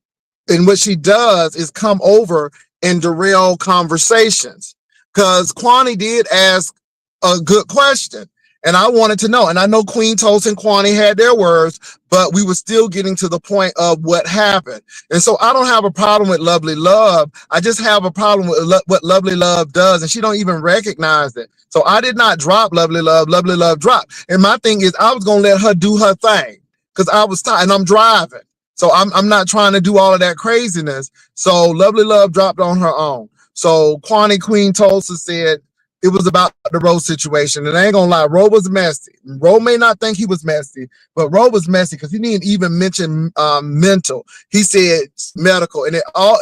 and what she does is come over and derail conversations. Because Kwani did ask a good question. And I wanted to know. And I know Queen Tulsa and Kwani had their words, but we were still getting to the point of what happened. And so I don't have a problem with Lovely Love. I just have a problem with what Lovely Love does. And she don't even recognize it. So I did not drop Lovely Love. Lovely Love dropped. And my thing is I was going to let her do her thing because I was tired and I'm driving. So I'm not trying to do all of that craziness. So Lovely Love dropped on her own. So Kwani Queen Tulsa said, it was about the Ro situation. And I ain't gonna lie, Ro was messy. Ro may not think he was messy, but Ro was messy because he didn't even mention mental. He said medical, and it all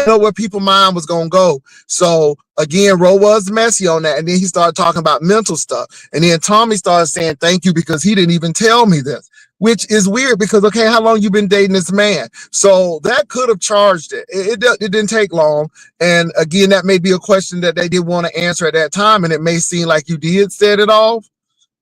know where people's mind was gonna go. So again, Ro was messy on that, and then he started talking about mental stuff. And then Tommy started saying thank you because he didn't even tell me this, which is weird because okay, how long you been dating this man? So that could have charged it. It didn't take long. And again, that may be a question that they didn't want to answer at that time, and it may seem like you did set it off,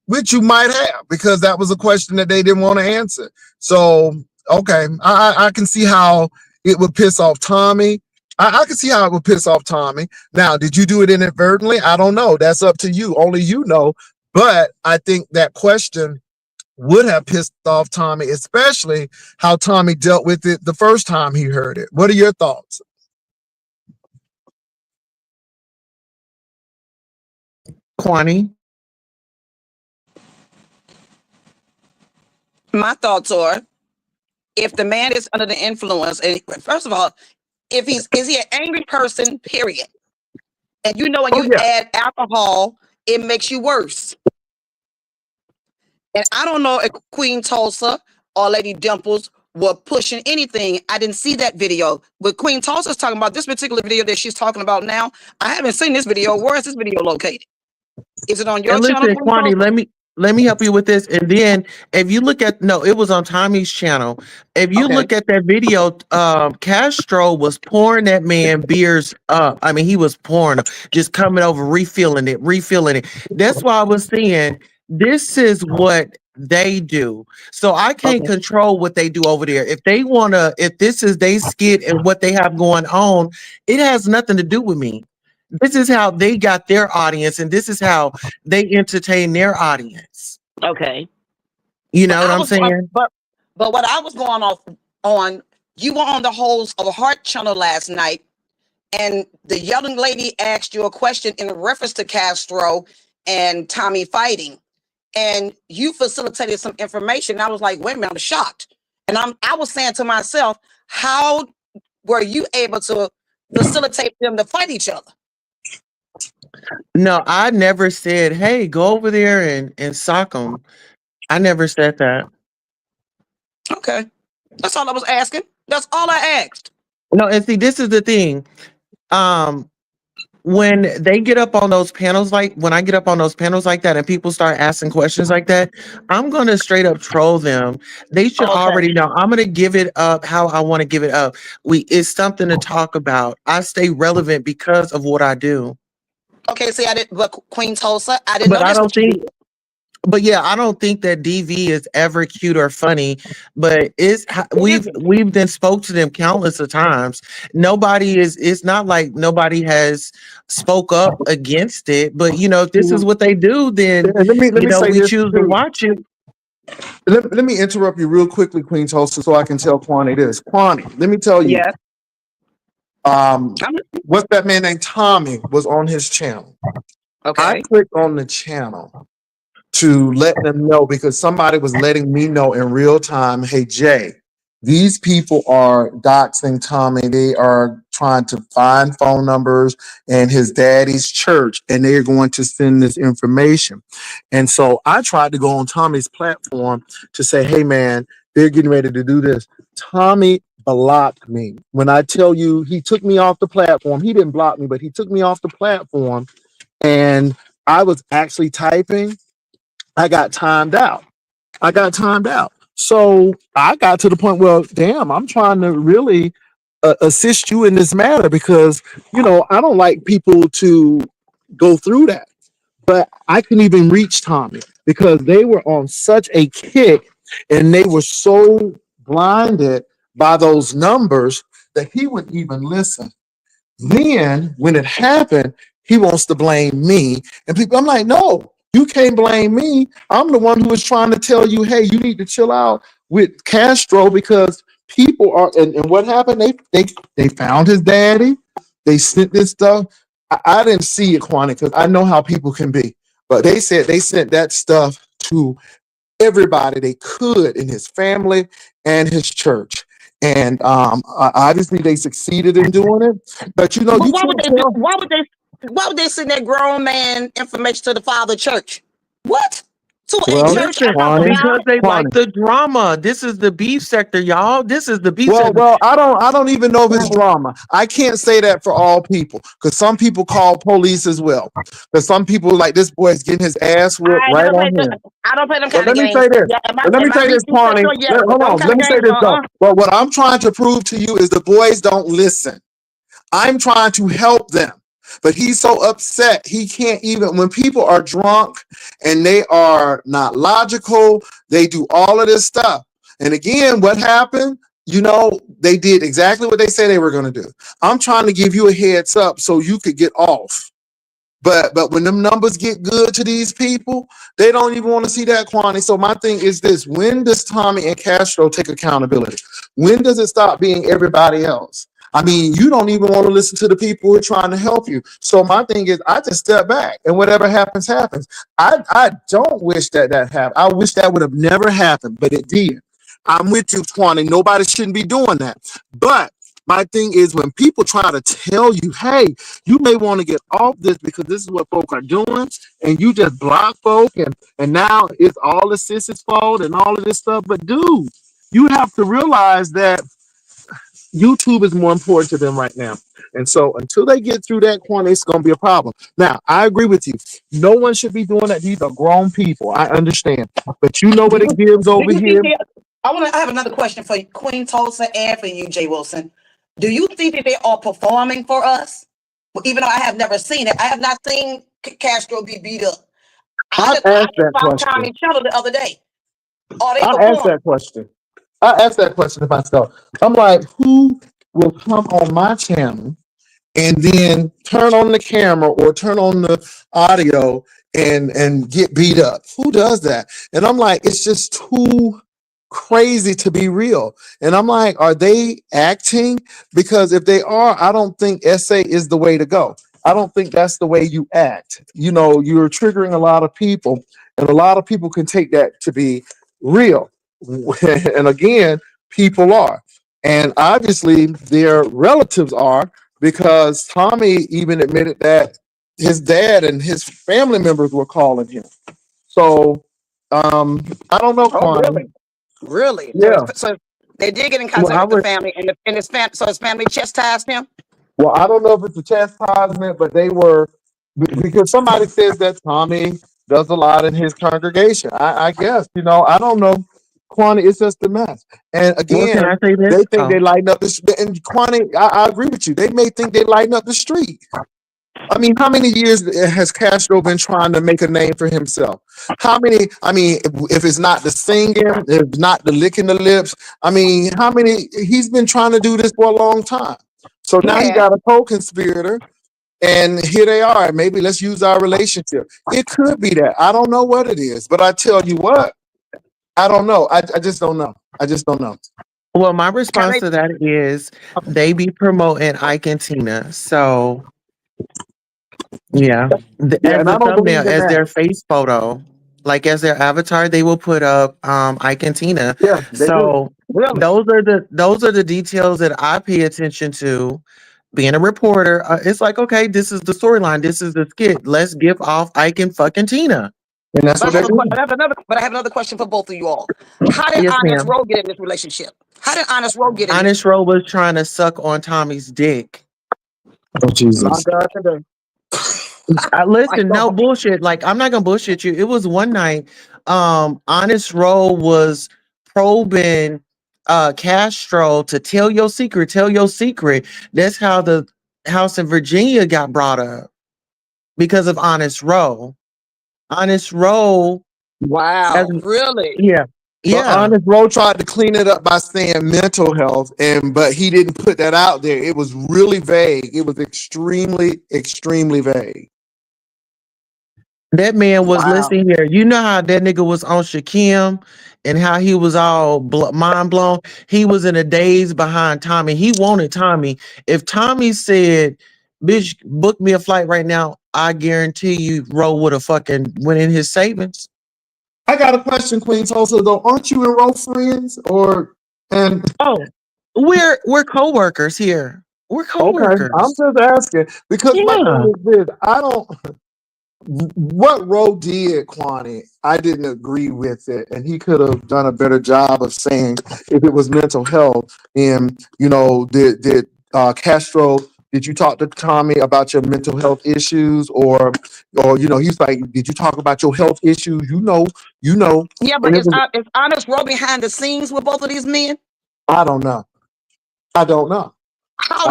which you might have, because that was a question that they didn't want to answer. So okay, I can see how it would piss off Tommy. I can see how it would piss off Tommy. Now, did you do it inadvertently? I don't know. That's up to you. Only you know. But I think that question would have pissed off Tommy, especially how Tommy dealt with it the first time he heard it. What are your thoughts? Kwani? My thoughts are, if the man is under the influence, and first of all, is he an angry person, period? And when you add alcohol, it makes you worse. And I don't know if Queen Tulsa or Lady Dimples were pushing anything. I didn't see that video. But Queen Tulsa's talking about this particular video that she's talking about now. I haven't seen this video. Where is this video located? Is it on your channel? Listen, Kwani, let me help you with this. And then if you look at it was on Tommy's channel. If you look at that video, Castro was pouring that man beers up. I mean, he was pouring them, just coming over, refilling it. That's why I was saying this is what they do. So I can't control what they do over there. If this is they skit and what they have going on, it has nothing to do with me. This is how they got their audience, and this is how they entertain their audience. Okay. You know what I'm saying? But what I was going off on, you were on the Holes of Heart channel last night, and the young lady asked you a question in reference to Castro and Tommy fighting, and you facilitated some information. I was like, wait a minute, I'm shocked. And I was saying to myself, how were you able to facilitate them to fight each other? No, I never said, hey, go over there and sock them. I never said that. Okay. That's all I was asking. That's all I asked. No, and see, this is the thing. When they get up on those panels, when I get up on those panels like that and people start asking questions like that, I'm going to straight up troll them. They should already know I'm going to give it up how I want to give it up. It's something to talk about. I stay relevant because of what I do. Okay, see, I didn't, but Queen Tulsa, I didn't know this. I don't think, but yeah, I don't think that DV is ever cute or funny, but we've then spoke to them countless of times. It's not like nobody has spoke up against it, but if this is what they do, then let me we choose to watch it. Let me interrupt you real quickly, Queen Tulsa, so I can tell Kwani this. Kwani, let me tell you. Yes. What's that man named Tommy was on his channel. Okay. I clicked on the channel to let them know because somebody was letting me know in real time, hey Jay, these people are doxing Tommy. They are trying to find phone numbers and his daddy's church, and they're going to send this information. And so I tried to go on Tommy's platform to say, hey man, they're getting ready to do this. Tommy blocked me. When I tell you he took me off the platform, he didn't block me, but he took me off the platform, and I was actually typing. I got timed out. So I got to the point where, damn, I'm trying to really assist you in this matter because, I don't like people to go through that. But I couldn't even reach Tommy because they were on such a kick and they were so blinded by those numbers that he wouldn't even listen. Then when it happened, he wants to blame me. And people, I'm like, no, you can't blame me. I'm the one who was trying to tell you, hey, you need to chill out with Castro because people are, and what happened? They found his daddy. They sent this stuff. I didn't see it, Kwani, because I know how people can be. But they said they sent that stuff to everybody they could in his family and his church. And obviously they succeeded in doing it. But But why would they send that grown man information to the father church? What? To a church? Because they like the drama. This is the beef sector, y'all. This is the beef sector. Well, I don't even know if it's drama. I can't say that for all people because some people call police as well. Because some people like this boy is getting his ass whipped right on him. I don't play them kind Let of me games. say this. Let me say this, Connie. Hold on. Let me say this though. But what I'm trying to prove to you is the boys don't listen. I'm trying to help them. But he's so upset, he can't even, when people are drunk and they are not logical, they do all of this stuff. And again, what happened? They did exactly what they said they were going to do. I'm trying to give you a heads up so you could get off. But when them numbers get good to these people, they don't even want to see that, Kwani. So my thing is this: when does Tommy and Castro take accountability? When does it stop being everybody else? I mean, you don't even want to listen to the people who are trying to help you. So my thing is, I just step back, and whatever happens, happens. I don't wish that happened. I wish that would have never happened, but it did. I'm with you, Kwani. Nobody shouldn't be doing that. But my thing is when people try to tell you, hey, you may want to get off this because this is what folk are doing, and you just block folk, and now it's all the sis's fault and all of this stuff. But dude, you have to realize that YouTube is more important to them right now. And so until they get through that corner, it's going to be a problem. Now, I agree with you. No one should be doing that. These are grown people. I understand. But you know what it gives over here. I have another question for you, Queen Tulsa, and for you, Jay Wilson. Do you think that they are performing for us? Well, even though I have never seen it, I have not seen Castro be beat up. I just saw Tommy Channel the other day. Are they performing? I asked that question if I saw. I'm like, who will come on my channel and then turn on the camera or turn on the audio and get beat up? Who does that? And I'm like, it's just too crazy to be real. And I'm like, are they acting? Because if they are, I don't think SA is the way to go. I don't think that's the way you act. You're triggering a lot of people, and a lot of people can take that to be real. And again, people are. And obviously their relatives are, because Tommy even admitted that his dad and his family members were calling him. So I don't know. Really? Yeah. So they did get in contact with the family, and his family. So his family chastised him. Well, I don't know if it's a chastisement, but they were, because somebody says that Tommy does a lot in his congregation. I guess, I don't know. Kwani, it's just a mess. And again, they think they lighten up the street. And Kwani, I agree with you. They may think they lighten up the street. I mean, how many years has Castro been trying to make a name for himself? How many? I mean, if it's not the singing, if it's not the licking the lips, I mean, how many? He's been trying to do this for a long time. So now he got a co-conspirator, and here they are. Maybe let's use our relationship. It could be that. I don't know what it is, but I tell you what, I don't know. I just don't know. I just don't know. Well, my response to that is they be promoting Ike and Tina. So, yeah. As the thumbnail, as their face photo, like as their avatar, they will put up Ike and Tina. Yeah, so those are the details that I pay attention to. being a reporter, it's like, okay, this is the storyline. This is the skit. Let's give off Ike and fucking Tina. And that's what But I have another question for both of you all. How did Yes, Honest ma'am. Roe get in this relationship? How did Honest Roe get in this? Honest Roe was trying to suck on Tommy's dick. Oh, Jesus. My God, today. Listen, no bullshit. Like, I'm not gonna bullshit you. It was one night. Honest Roe was probing Castro to tell your secret. Tell your secret. That's how the house in Virginia got brought up because of Honest Roe. Honest Roe. Wow, really? Yeah. But Honest Roe tried to clean it up by saying mental health, but he didn't put that out there. It was really vague. It was extremely, extremely vague. That man was listening here. You know how that nigga was on Shaquem and how he was all mind blown. He was in a daze behind Tommy. He wanted Tommy. If Tommy said, "Bitch, book me a flight right now," I guarantee you, Roe would have fucking went in his savings. I got a question, Queen Tulsa. Though, aren't you and Roe friends? We're co-workers here. We're co-workers. Okay, I'm just asking because my thing is this: I don't. What Roe did, Kwani, I didn't agree with it, and he could have done a better job of saying if it was mental health. And did Castro? Did you talk to Tommy about your mental health issues, or he's like, did you talk about your health issues? Yeah, but is Honest Roe behind the scenes with both of these men? I don't know. How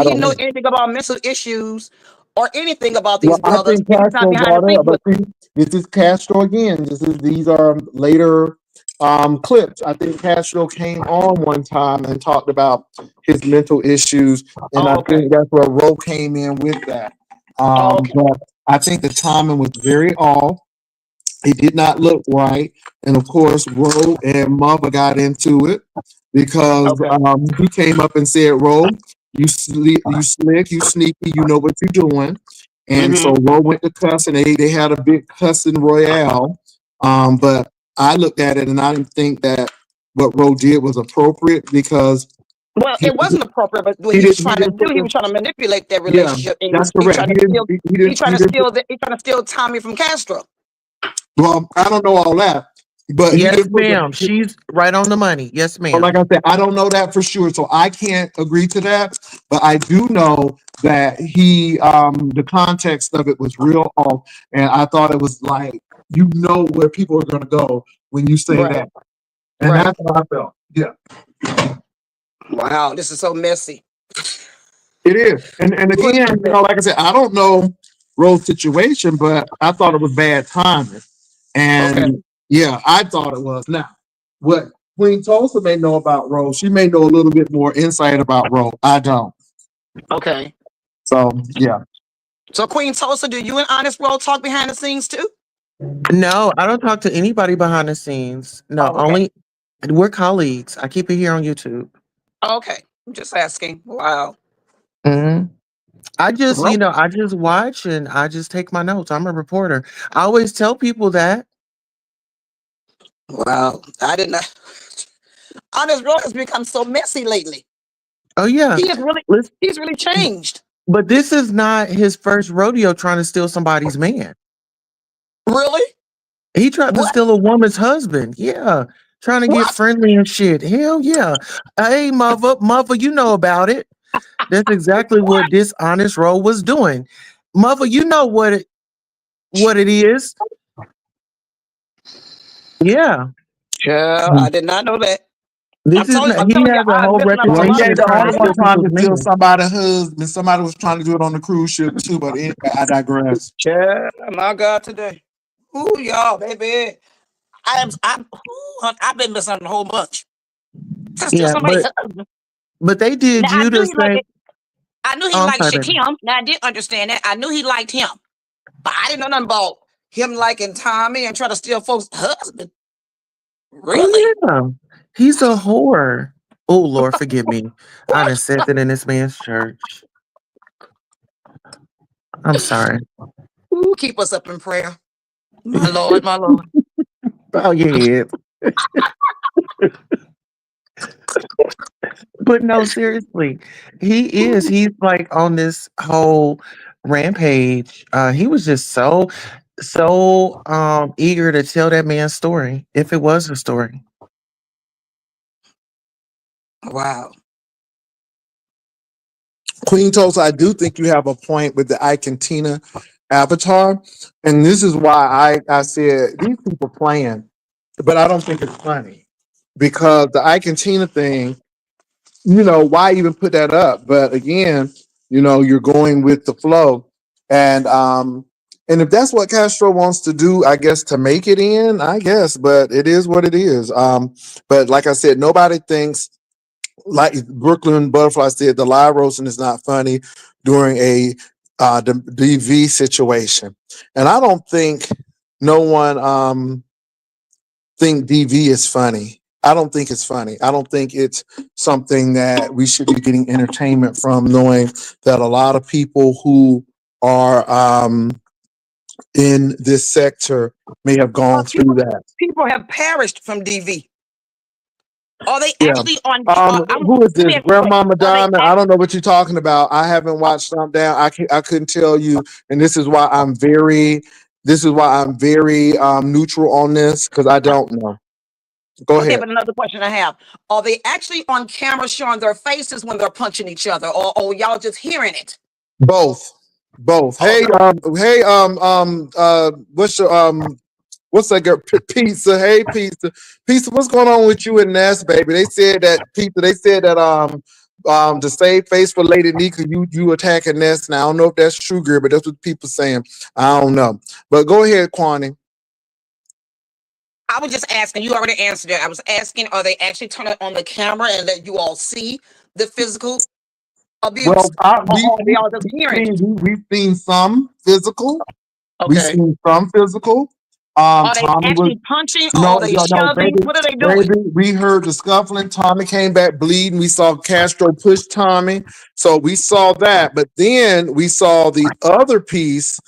do you know anything about mental issues or anything about these brothers? I think Castro brought it up, but this is Castro again. These are later clips. I think Castro came on one time and talked about his mental issues, and I think that's where Roe came in with that. But I think the timing was very off. It did not look right, and of course, Roe and Mother got into it because he came up and said, "Roe, you slick, you sneaky, you know what you're doing." And so Roe went to cuss, and they had a big cussing royale. But I looked at it, and I didn't think that what Roe did was appropriate because. Well, it wasn't appropriate, but what he was trying to do, he was trying to manipulate that relationship. Yeah, that's correct. He's trying to steal Tommy from Castro. Well, I don't know all that, but yes, ma'am. She's right on the money. Yes, ma'am. But like I said, I don't know that for sure, so I can't agree to that. But I do know that the context of it was real off, and I thought it was like where people are going to go when you say that, and that's how I felt. Yeah. Wow, this is so messy. It is, and again, like I said, I don't know Roe's situation, but I thought it was bad timing. And I thought it was. Now, what Queen Tulsa may know about Roe, she may know a little bit more insight about Roe. I don't. Okay. So, yeah. So, Queen Tulsa, do you and Honest Roe talk behind the scenes too? No, I don't talk to anybody behind the scenes. No, only we're colleagues. I keep it here on YouTube. Okay. I'm just asking. Wow. I just, I just watch and I just take my notes. I'm a reporter. I always tell people that. Wow. I did not. Honest Roe has become so messy lately. Oh, yeah. He's really changed. But this is not his first rodeo trying to steal somebody's man. Really? He tried to steal a woman's husband. Yeah. Trying to get friendly and shit. Hell yeah. Hey, mother, you know about it. That's exactly what this Honest Roe was doing. Mother, you know what it is. Yeah. Yeah, I did not know that. He has a whole reputation. Trying to steal somebody's husband. Somebody was trying to do it on the cruise ship too, but anyway, I digress. Yeah, my God, today. Ooh, y'all, baby. I've been missing a whole bunch. Yeah, but they did now, you the same. I knew he liked Shaquem. Now I did understand that. I knew he liked him, but I didn't know nothing about him liking Tommy and trying to steal folks' husband. Really? Yeah. He's a whore. Oh, Lord, forgive me. I done said that in this man's church. I'm sorry. Ooh, keep us up in prayer. My Lord, my Lord. Oh, yeah. But no, seriously, he is. He's like on this whole rampage. He was just so eager to tell that man's story, if it was a story. Wow. Queen Tulsa, I do think you have a point with the Ike and Tina avatar. And this is why I said these people playing, but I don't think it's funny. Because the Ike and Tina thing, why even put that up? But again, you're going with the flow. And if that's what Castro wants to do, I guess to make it in, I guess, but it is what it is. But like I said, nobody thinks, like Brooklyn Butterfly said, the live roasting is not funny during a DV situation. And I don't think no one think DV is funny. I don't think it's funny. I don't think it's something that we should be getting entertainment from, knowing that a lot of people who are in this sector may have gone through that. People have perished from DV. Are they Yeah. actually on? Who is this? Grandmama Diamond? I Are don't know what you're talking about. I haven't watched Stomp Down. I couldn't tell you, and this is why I'm very neutral on this, because I don't know. Go okay, ahead. but another question I have: are they actually on camera showing their faces when they're punching each other, or y'all just hearing it? Both. Hey, what's that girl? Pizza. Hey, Pizza. Pizza, what's going on with you and Ness, baby? They said that to save face for Lady Nika, you attacking Ness. Now I don't know if that's true, girl, but that's what people saying. I don't know. But go ahead, Kwani. I was just asking. You already answered it. I was asking: are they actually turning on the camera and let you all see the physical abuse? Well, y'all just hearing it? we've seen some physical. We've Okay. seen some physical. Are they Tommy actually punching? Or no, are they no, shoving? baby, What are they doing? baby. We heard the scuffling. Tommy came back bleeding. We saw Castro push Tommy. So we saw that. But then we saw the other piece.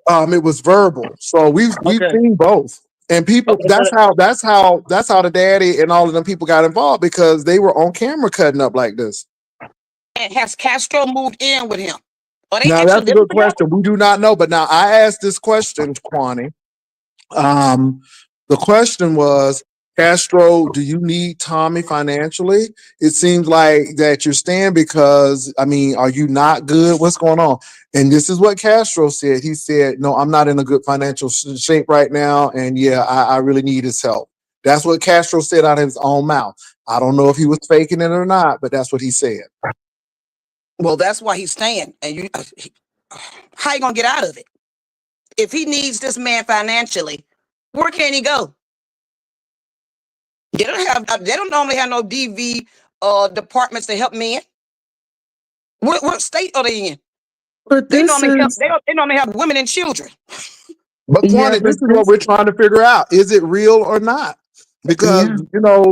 It was verbal. So we've Okay. seen both. And people, Okay, that's how the daddy and all of them people got involved, because they were on camera cutting up like this. And has Castro moved in with him? Are they Now actually that's a living good together? question. We do not know. But now I asked this question, Kwani. The question was, Castro, do you need Tommy financially? It seems like that you're staying because, are you not good? What's going on? And this is what Castro said. He said, no, I'm not in a good financial shape right now. And yeah, I really need his help. That's what Castro said out of his own mouth. I don't know if he was faking it or not, but that's what he said. Well, that's why he's staying. And how you gonna get out of it? If he needs this man financially, where can he go? They don't normally have no DV departments to help men. What state are they in? But They this normally help. is They normally have women and children. But yeah, Kwani, but this is what this we're trying to figure out. Is it real or not? Because, yeah.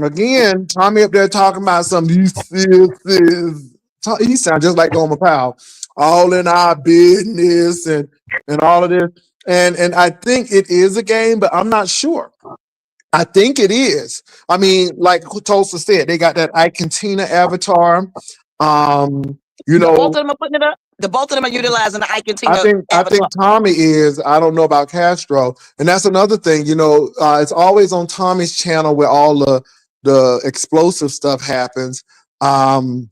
again, Tommy up there talking about some these sis. He sounds just like Gomer Powell. All in our business and all of this. And I think it is a game, but I'm not sure. I think it is. Like Tulsa said, they got that Ike and Tina avatar. Both of them are putting it up. The both of them are utilizing the Ike and Tina I think avatar. Tommy is. I don't know about Castro, and that's another thing. It's always on Tommy's channel where all the explosive stuff happens, and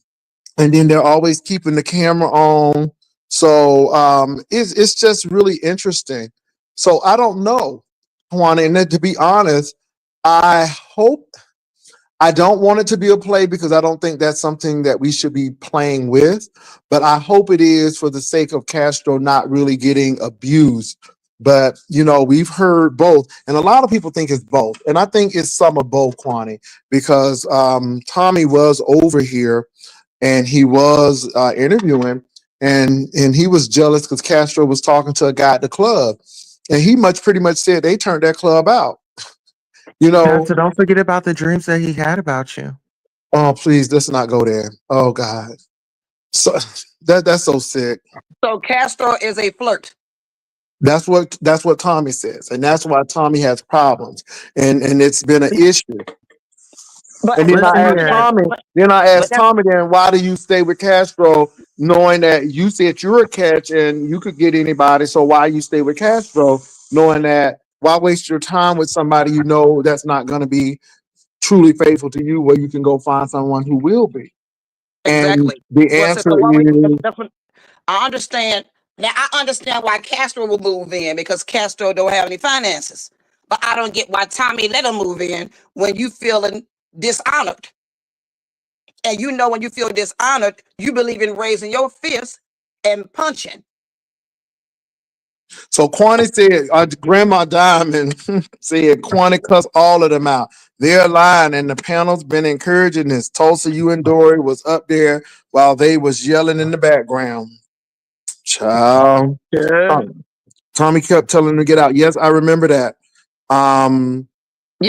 then they're always keeping the camera on. So it's just really interesting. So I don't know, Juan, and then to be honest, I hope. I don't want it to be a play because I don't think that's something that we should be playing with, but I hope it is for the sake of Castro not really getting abused. But, we've heard both, and a lot of people think it's both. And I think it's some of both, Kwani, because Tommy was over here and he was interviewing, and he was jealous because Castro was talking to a guy at the club. And he pretty much said they turned that club out. Pastor, don't forget about the dreams that he had about you. Oh, please, let's not go there. Oh God. So that's so sick. So Castro is a flirt. That's what Tommy says. And that's why Tommy has problems. And it's been an issue. But And then I Listen asked here. Tommy, then why do you stay with Castro, knowing that you said you're a catch and you could get anybody? So why you stay with Castro, knowing that why waste your time with somebody you know that's not going to be truly faithful to you, where you can go find someone who will be? And exactly. the Well, so answer why we, is, that's what I understand. Now I understand why Castro will move in because Castro don't have any finances. But I don't get why Tommy let him move in when you feeling dishonored. And you know when you feel dishonored, you believe in raising your fist and punching. so Quanti said, Grandma Diamond said, Quanti cussed all of them out. They're lying, and the panel's been encouraging this. Tulsa, you and Dory was up there while they was yelling in the background. Child. Yeah. Tommy kept telling him to get out. Yes, I remember that. Yeah,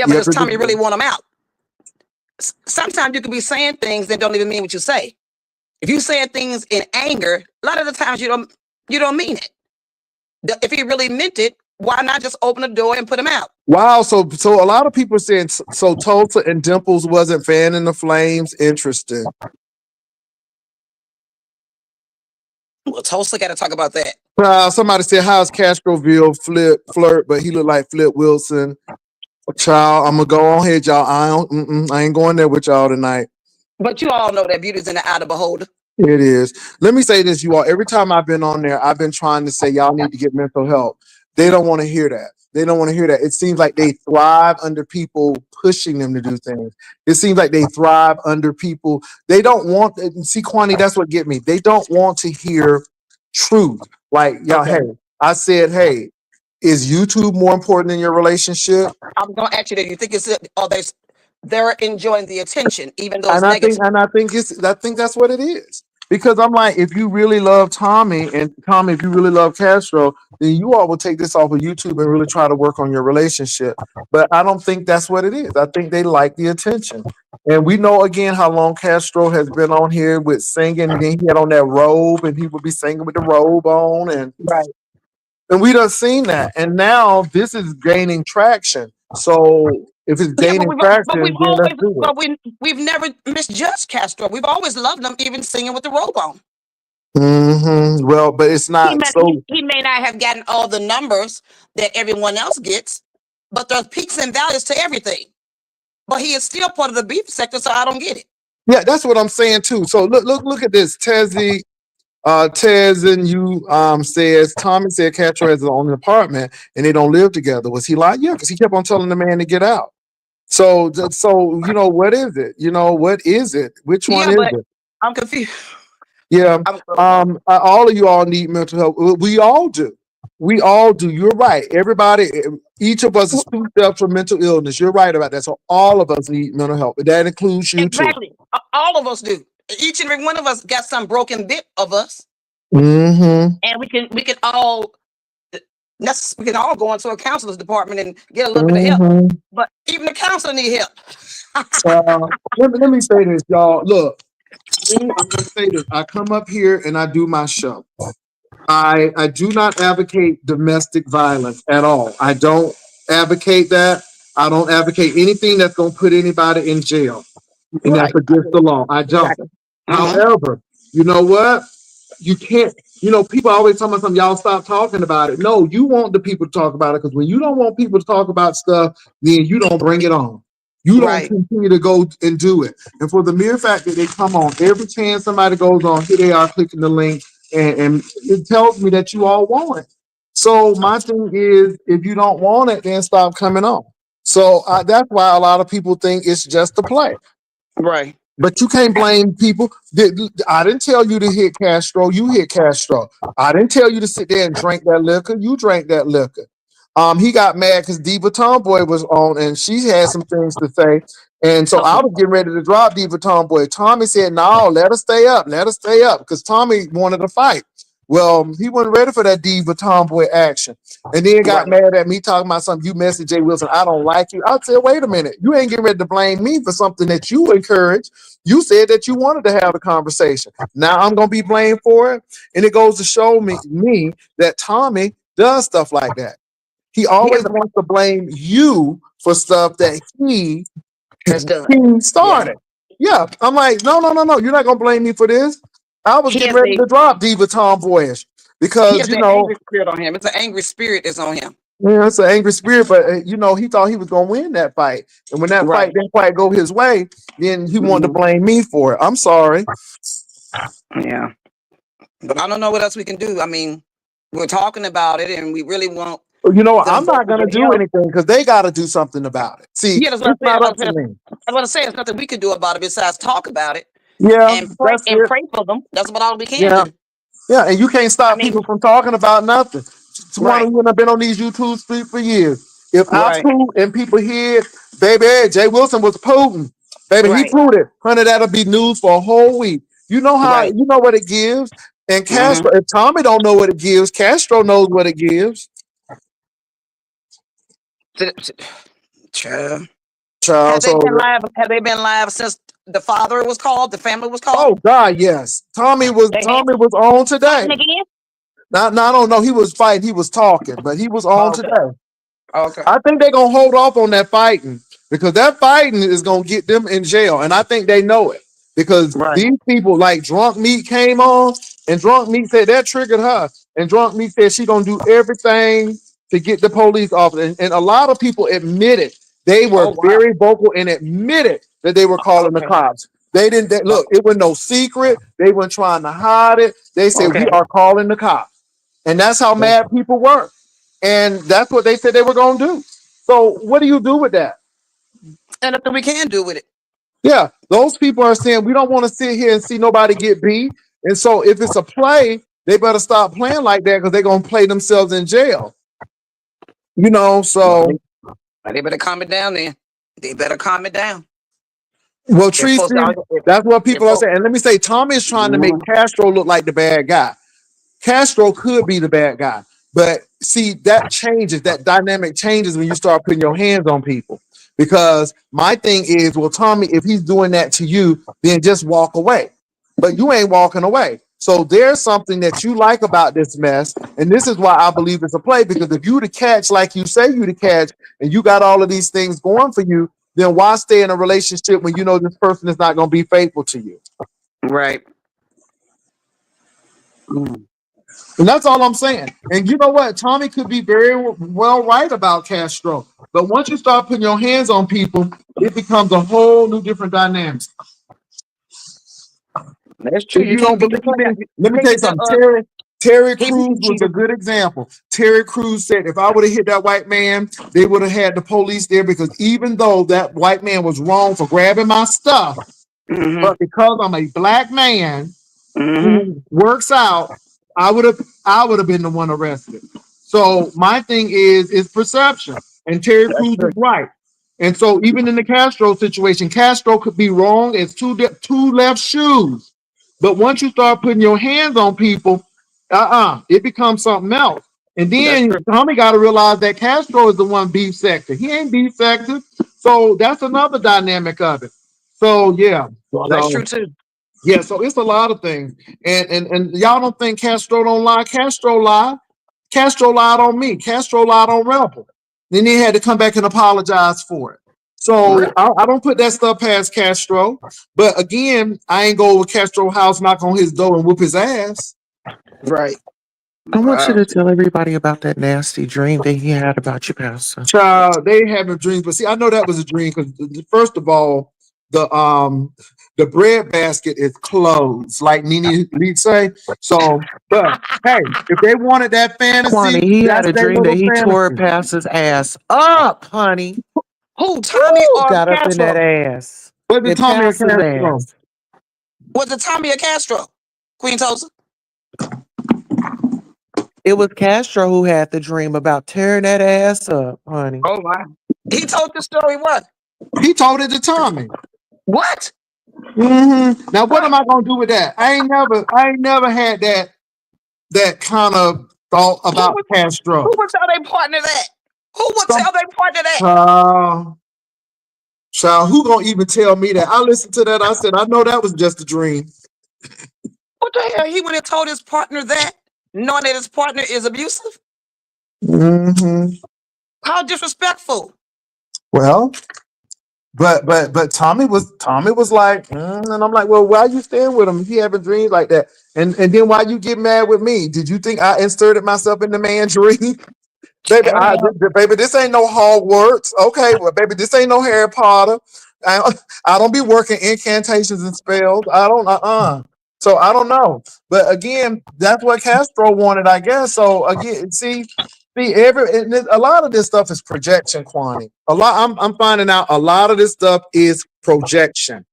but Yep. does Tommy really want him out? Sometimes you can be saying things that don't even mean what you say. If you saying things in anger, a lot of the times you don't mean it. If he really meant it, why not just open the door and put him out? Wow. So a lot of people saying so Tulsa and Dimples wasn't fanning the flames. Interesting. Well, Tulsa got to talk about that. Somebody said, how's Castroville flirt, but he looked like Flip Wilson. Child, I'm gonna go on ahead, y'all. I ain't going there with y'all tonight. But you all know that beauty's in the eye of the beholder. It is. Let me say this, you all. Every time I've been on there, I've been trying to say y'all need to get mental help. They don't want to hear that. They don't want to hear that. It seems like they thrive under people pushing them to do things. It seems like they thrive under people. They don't want. See, Quani, that's what get me. They don't want to hear truth. Like, y'all, Okay. hey, I said, hey, is YouTube more important than your relationship? I'm gonna ask you that. You think it's they're enjoying the attention, even though it's And I negative. think that's what it is. Because I'm like, if you really love Tommy, and Tommy, if you really love Castro, then you all will take this off of YouTube and really try to work on your relationship. But I don't think that's what it is. I think they like the attention. And we know again how long Castro has been on here with singing. And then he had on that robe, and he would be singing with the robe on, and Right. we done seen that. And now this is gaining traction. So if it's Yeah, gaining traction, then let's do it. we've never misjudged Castro. We've always loved him, even singing with the robe on. Well, but it's not so. He may not have gotten all the numbers that everyone else gets, but there's peaks and valleys to everything. But he is still part of the beef sector, so I don't get it. Yeah, that's what I'm saying too. So look at this. Tez and you says Tommy said Castro has his own apartment and they don't live together. Was he lying? Yeah, because he kept on telling the man to get out. So you know, what is it? You know, what is it? Which one Yeah, is but it? I'm confused. Yeah. All of you all need mental health. We all do. We all do. You're right. Everybody, each of us is 2 steps from mental illness. You're right about that. So all of us need mental health. That includes you too. Exactly. All of us do. Each and every one of us got some broken bit of us, Mm-hmm. and we can all go into a counselor's department and get a little bit of help. Mm-hmm. But even the counselor need help. Let me say this, y'all. Look, I'm gonna say this. I come up here and I do my show. I do not advocate domestic violence at all. I don't advocate that. I don't advocate anything that's gonna put anybody in jail. And that's Right. against the law. I don't. Exactly. However, you know what? You can't, people always tell me something, y'all stop talking about it. No, you want the people to talk about it, because when you don't want people to talk about stuff, then you don't bring it on. You don't Right. continue to go and do it. And for the mere fact that they come on every chance somebody goes on, here they are clicking the link, and it tells me that you all want it. So my thing is, if you don't want it, then stop coming on. So that's why a lot of people think it's just a play. Right. But you can't blame people. I didn't tell you to hit Castro. You hit Castro. I didn't tell you to sit there and drink that liquor. You drank that liquor. He got mad because Diva Tomboy was on and she had some things to say. And so I was getting ready to drop Diva Tomboy. Tommy said, no, let her stay up. Let her stay up, because Tommy wanted to fight. Well, he wasn't ready for that Diva Tomboy action. And then got mad at me talking about something. You messaged Jay Wilson, I don't like you. I said, wait a minute. You ain't getting ready to blame me for something that you encouraged. You said that you wanted to have a conversation. Now I'm going to be blamed for it. And it goes to show me that Tommy does stuff like that. He always wants to blame you for stuff that he It's done. He started. Yeah. I'm like, no. You're not gonna blame me for this. I was getting ready to drop Diva Tomboyish He because has an angry spirit on him. It's an angry spirit that's on him. yeah, it's an angry spirit, but he thought he was gonna win that fight, and when that fight didn't quite go his way, then he wanted to blame me for it. I'm sorry. Yeah, but I don't know what else we can do. I mean, we're talking about it, and we really want. I'm not gonna do anything because they got to do something about it. See, that's it's not up to me. I want to say there's nothing we can do about it besides talk about it. Yeah, and pray for them. That's about all we can do. Yeah, and you can't stop people from talking about nothing. Someone who have been on these YouTube streets for years. If I poop and people hear, baby, Jay Wilson was Putin. Baby, he proved it. Honey, that'll be news for a whole week. You know how you know what it gives. And Castro, if Tommy don't know what it gives, Castro knows what it gives. Child. Have they been live since the father was called? The family was called? Oh God, yes. Tommy was on today. I don't know. He was fighting. He was talking, but he was on today. Okay. I think they're gonna hold off on that fighting because that fighting is gonna get them in jail, and I think they know it because these people like Drunk Meat came on, and Drunk Meat said that triggered her, and Drunk Meat said she gonna do everything to get the police off, and a lot of people admitted they were very vocal and admitted that they were calling the cops. They didn't look. It was no secret. They weren't trying to hide it. They said we are calling the cops, and that's how mad people were. And that's what they said they were going to do. So what do you do with that? And nothing we can do with it. Yeah, those people are saying we don't want to sit here and see nobody get beat. And so if it's a play, they better stop playing like that because they're going to play themselves in jail. So. They better calm it down then. They better calm it down. Well, Tracy, that's what people are saying. And let me say, Tommy is trying to make Castro look like the bad guy. Castro could be the bad guy. But see, that changes, that dynamic changes when you start putting your hands on people. Because my thing is, well, Tommy, if he's doing that to you, then just walk away. But you ain't walking away. So there's something that you like about this mess. And this is why I believe it's a play. Because if you the catch, like you say you the catch, and you got all of these things going for you, then why stay in a relationship when you know this person is not going to be faithful to you? Right. And that's all I'm saying. And you know what? Tommy could be very well right about Castro. But once you start putting your hands on people, it becomes a whole new different dynamic. That's true. If you don't believe me, let me tell you something. Terry Crews was a good example. Terry Crews said, if I would have hit that white man, they would have had the police there because even though that white man was wrong for grabbing my stuff, but because I'm a black man who works out, I would have been the one arrested. So my thing is perception, and Terry Crews is right. And so even in the Castro situation, Castro could be wrong as two left shoes. But once you start putting your hands on people, it becomes something else. And then Tommy got to realize that Castro is the one beef sector. He ain't beef sector. So that's another dynamic of it. So yeah. Well, that's true too. Yeah, so it's a lot of things. And y'all don't think Castro don't lie. Castro lied. Castro lied on me. Castro lied on Rebel. Then he had to come back and apologize for it. So I don't put that stuff past Castro. But again, I ain't go over Castro's house, knock on his door, and whoop his ass. Right. I want you to tell everybody about that nasty dream that he had about you, Pastor. Child, they having dreams, but see, I know that was a dream because first of all, the bread basket is closed, like Nene Lee say. So, but hey, if they wanted that fantasy, Kwani, he had a dream that he tore Pastor's ass up, honey. Who, Tommy or got Castro? up in that ass? Was it Tommy or Castro? Was it Tommy or Castro? Queen Tulsa? It was Castro who had the dream about tearing that ass up, honey. Oh my! He told the story. What? He told it to Tommy. What? Now, what am I gonna do with that? I ain't never had that kind of thought about Castro. Who would tell their partner that? Who would tell their partner that? Child, who gonna even tell me that? I listened to that. I said, I know that was just a dream. What the hell? He would have told his partner that, knowing that his partner is abusive? How disrespectful. Well, But Tommy was like, and I'm like, well, why you staying with him? He having dreams like that, and then why you get mad with me? Did you think I inserted myself in the man's dream? Baby, baby, this ain't no Hogwarts. Okay, well, baby, this ain't no Harry Potter. I don't be working incantations and spells. I don't, So I don't know. But again, that's what Castro wanted, I guess. So again, a lot of this stuff is projection, Quantity. I'm finding out a lot of this stuff is projection.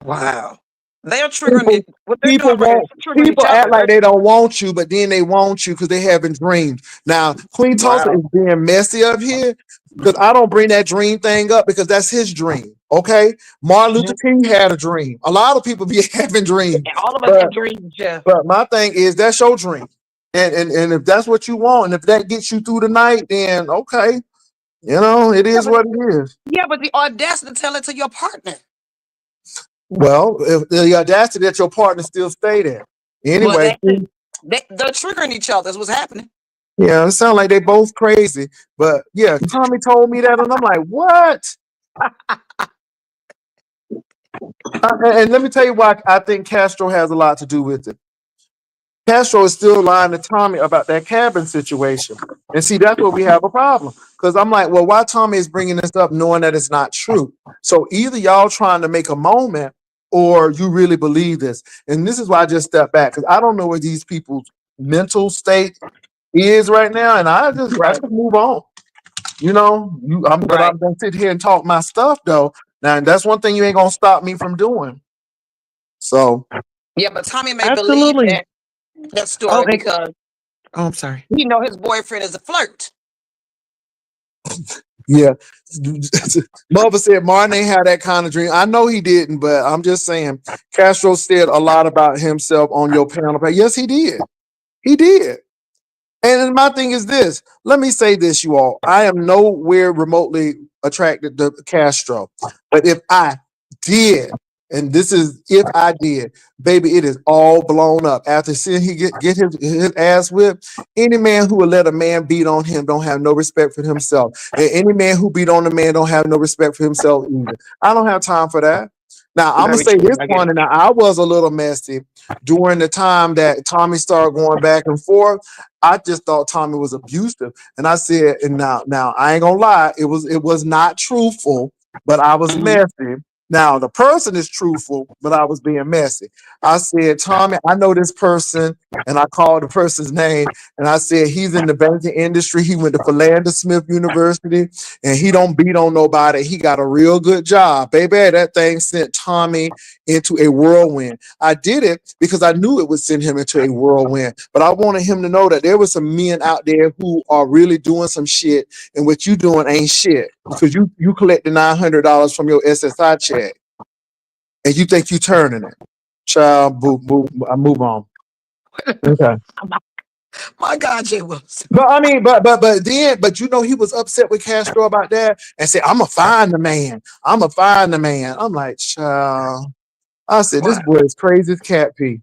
Wow. They're triggering People, it. What they're doing right here is triggering each people act other. like they don't want you, but then they want you because they having dreams. Now, Queen Tulsa is being messy up here because I don't bring that dream thing up because that's his dream. Okay, Martin Luther King had a dream. A lot of people be having dreams. And all of us have dreams, Jeff. But my thing is that's your dream, and if that's what you want, and if that gets you through the night, then okay, it is what it is. Yeah, but the audacity to tell it to your partner. Well, if the audacity that your partner still stay there. Anyway, they're triggering each other. That's what's happening. Yeah, it sounds like they both crazy. But yeah, Tommy told me that, and I'm like, what? And let me tell you why I think Castro has a lot to do with it. Castro is still lying to Tommy about that cabin situation. And see, that's where we have a problem. Because I'm like, well, why Tommy is bringing this up knowing that it's not true? So either y'all trying to make a moment or you really believe this. And this is why I just stepped back because I don't know where these people's mental state is right now. And I just move on. I'm gonna sit here and talk my stuff though. Now that's one thing you ain't gonna stop me from doing. So yeah, but Tommy may believe that story because I'm sorry. His boyfriend is a flirt. Yeah. Mother said Martin ain't had that kind of dream. I know he didn't, but I'm just saying Castro said a lot about himself on your panel. Yes, he did. He did. And my thing is this. Let me say this, you all. I am nowhere remotely attracted to Castro. But if I did, and this is if I did, baby, it is all blown up. After seeing he get his ass whipped, any man who would let a man beat on him don't have no respect for himself. And any man who beat on a man don't have no respect for himself either. I don't have time for that. Now, I'm going to say this one, and I was a little messy during the time that Tommy started going back and forth. I just thought Tommy was abusive. And I said, and now I ain't going to lie, it was not truthful, but I was messy. Now, the person is truthful, but I was being messy. I said, Tommy, I know this person, and I called the person's name, and I said, he's in the banking industry. He went to Philander Smith University, and he don't beat on nobody. He got a real good job. Baby, that thing sent Tommy into a whirlwind. I did it because I knew it would send him into a whirlwind, but I wanted him to know that there were some men out there who are really doing some shit, and what you doing ain't shit because you collected $900 from your SSI check. And you think you turning it, child? I move on. Okay. My God, Jay Wilson. But I mean, but he was upset with Castro about that and said, "I'ma find the man. I'ma find the man." I'm like, child. I said, this boy is crazy as cat pee.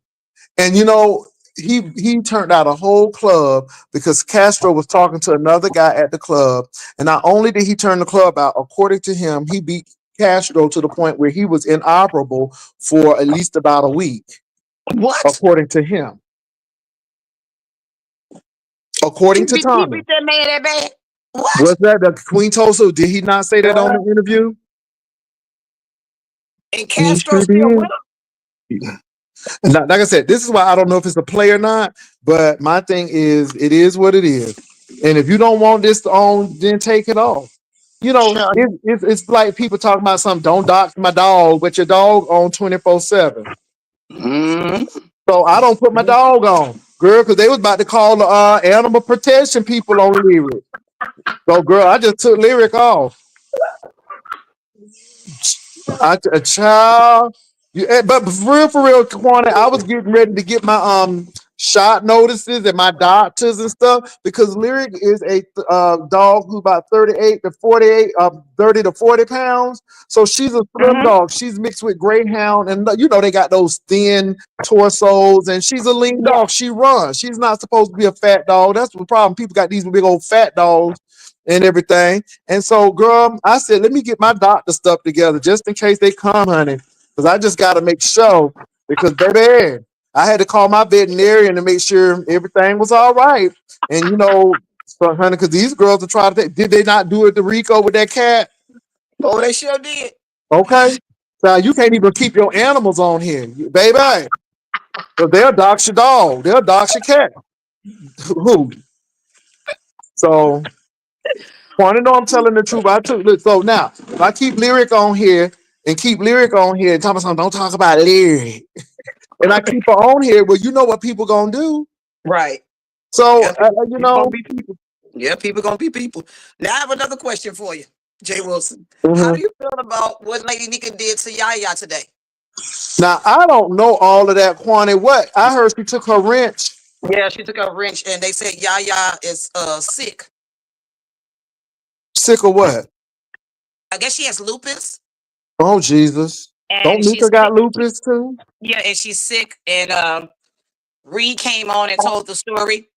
And he turned out a whole club because Castro was talking to another guy at the club, and not only did he turn the club out, according to him, he beat Castro to the point where he was inoperable for at least about a week. What? According to him. According to Tommy. He beat that man that bad? What? Was that the Queen Tulsa? Did he not say that on the interview? And Castro still with him? Like I said, this is why I don't know if it's a play or not, but my thing is, it is what it is. And if you don't want this on, then take it off. It's like people talking about something. Don't dox my dog, but your dog on 24/7. So I don't put my dog on, girl, because they was about to call the animal protection people on Lyric. So, girl, I just took Lyric off. A child. But for real, Quantity, I was getting ready to get my shot notices and my doctors and stuff because Lyric is a dog who's about 38 to 48, 30 to 40 pounds. So she's a slim dog. She's mixed with greyhound, and they got those thin torsos, and she's a lean dog. She runs. She's not supposed to be a fat dog. That's the problem. People got these big old fat dogs, and everything. And so, girl, I said, let me get my doctor stuff together just in case they come, honey, because I just got to make sure. Because, baby, I had to call my veterinarian to make sure everything was all right. And, so, honey, because these girls are trying to, did they not do it to Rico with that cat? Oh, they sure did. Okay. So you can't even keep your animals on here, baby. So they'll dox your dog. They'll dox your cat. Who? So, want to know I'm telling the truth. So now, if I keep Lyric on here and talk about something, don't talk about Lyric. And I keep her on here, well, you know what people gonna do. Right. So, Yeah, people gonna be people. Yeah, people gonna be people. Now I have another question for you, Jay Wilson. How do you feel about what Lady Nika did to Yaya today? Now, I don't know all of that, Kwani. What? I heard she took her wrench. Yeah, she took a wrench and they said Yaya is sick. Sick of what? I guess she has lupus. Oh, Jesus. And Don't Nika got lupus too? Yeah, and she's sick. And Reed came on and told the story.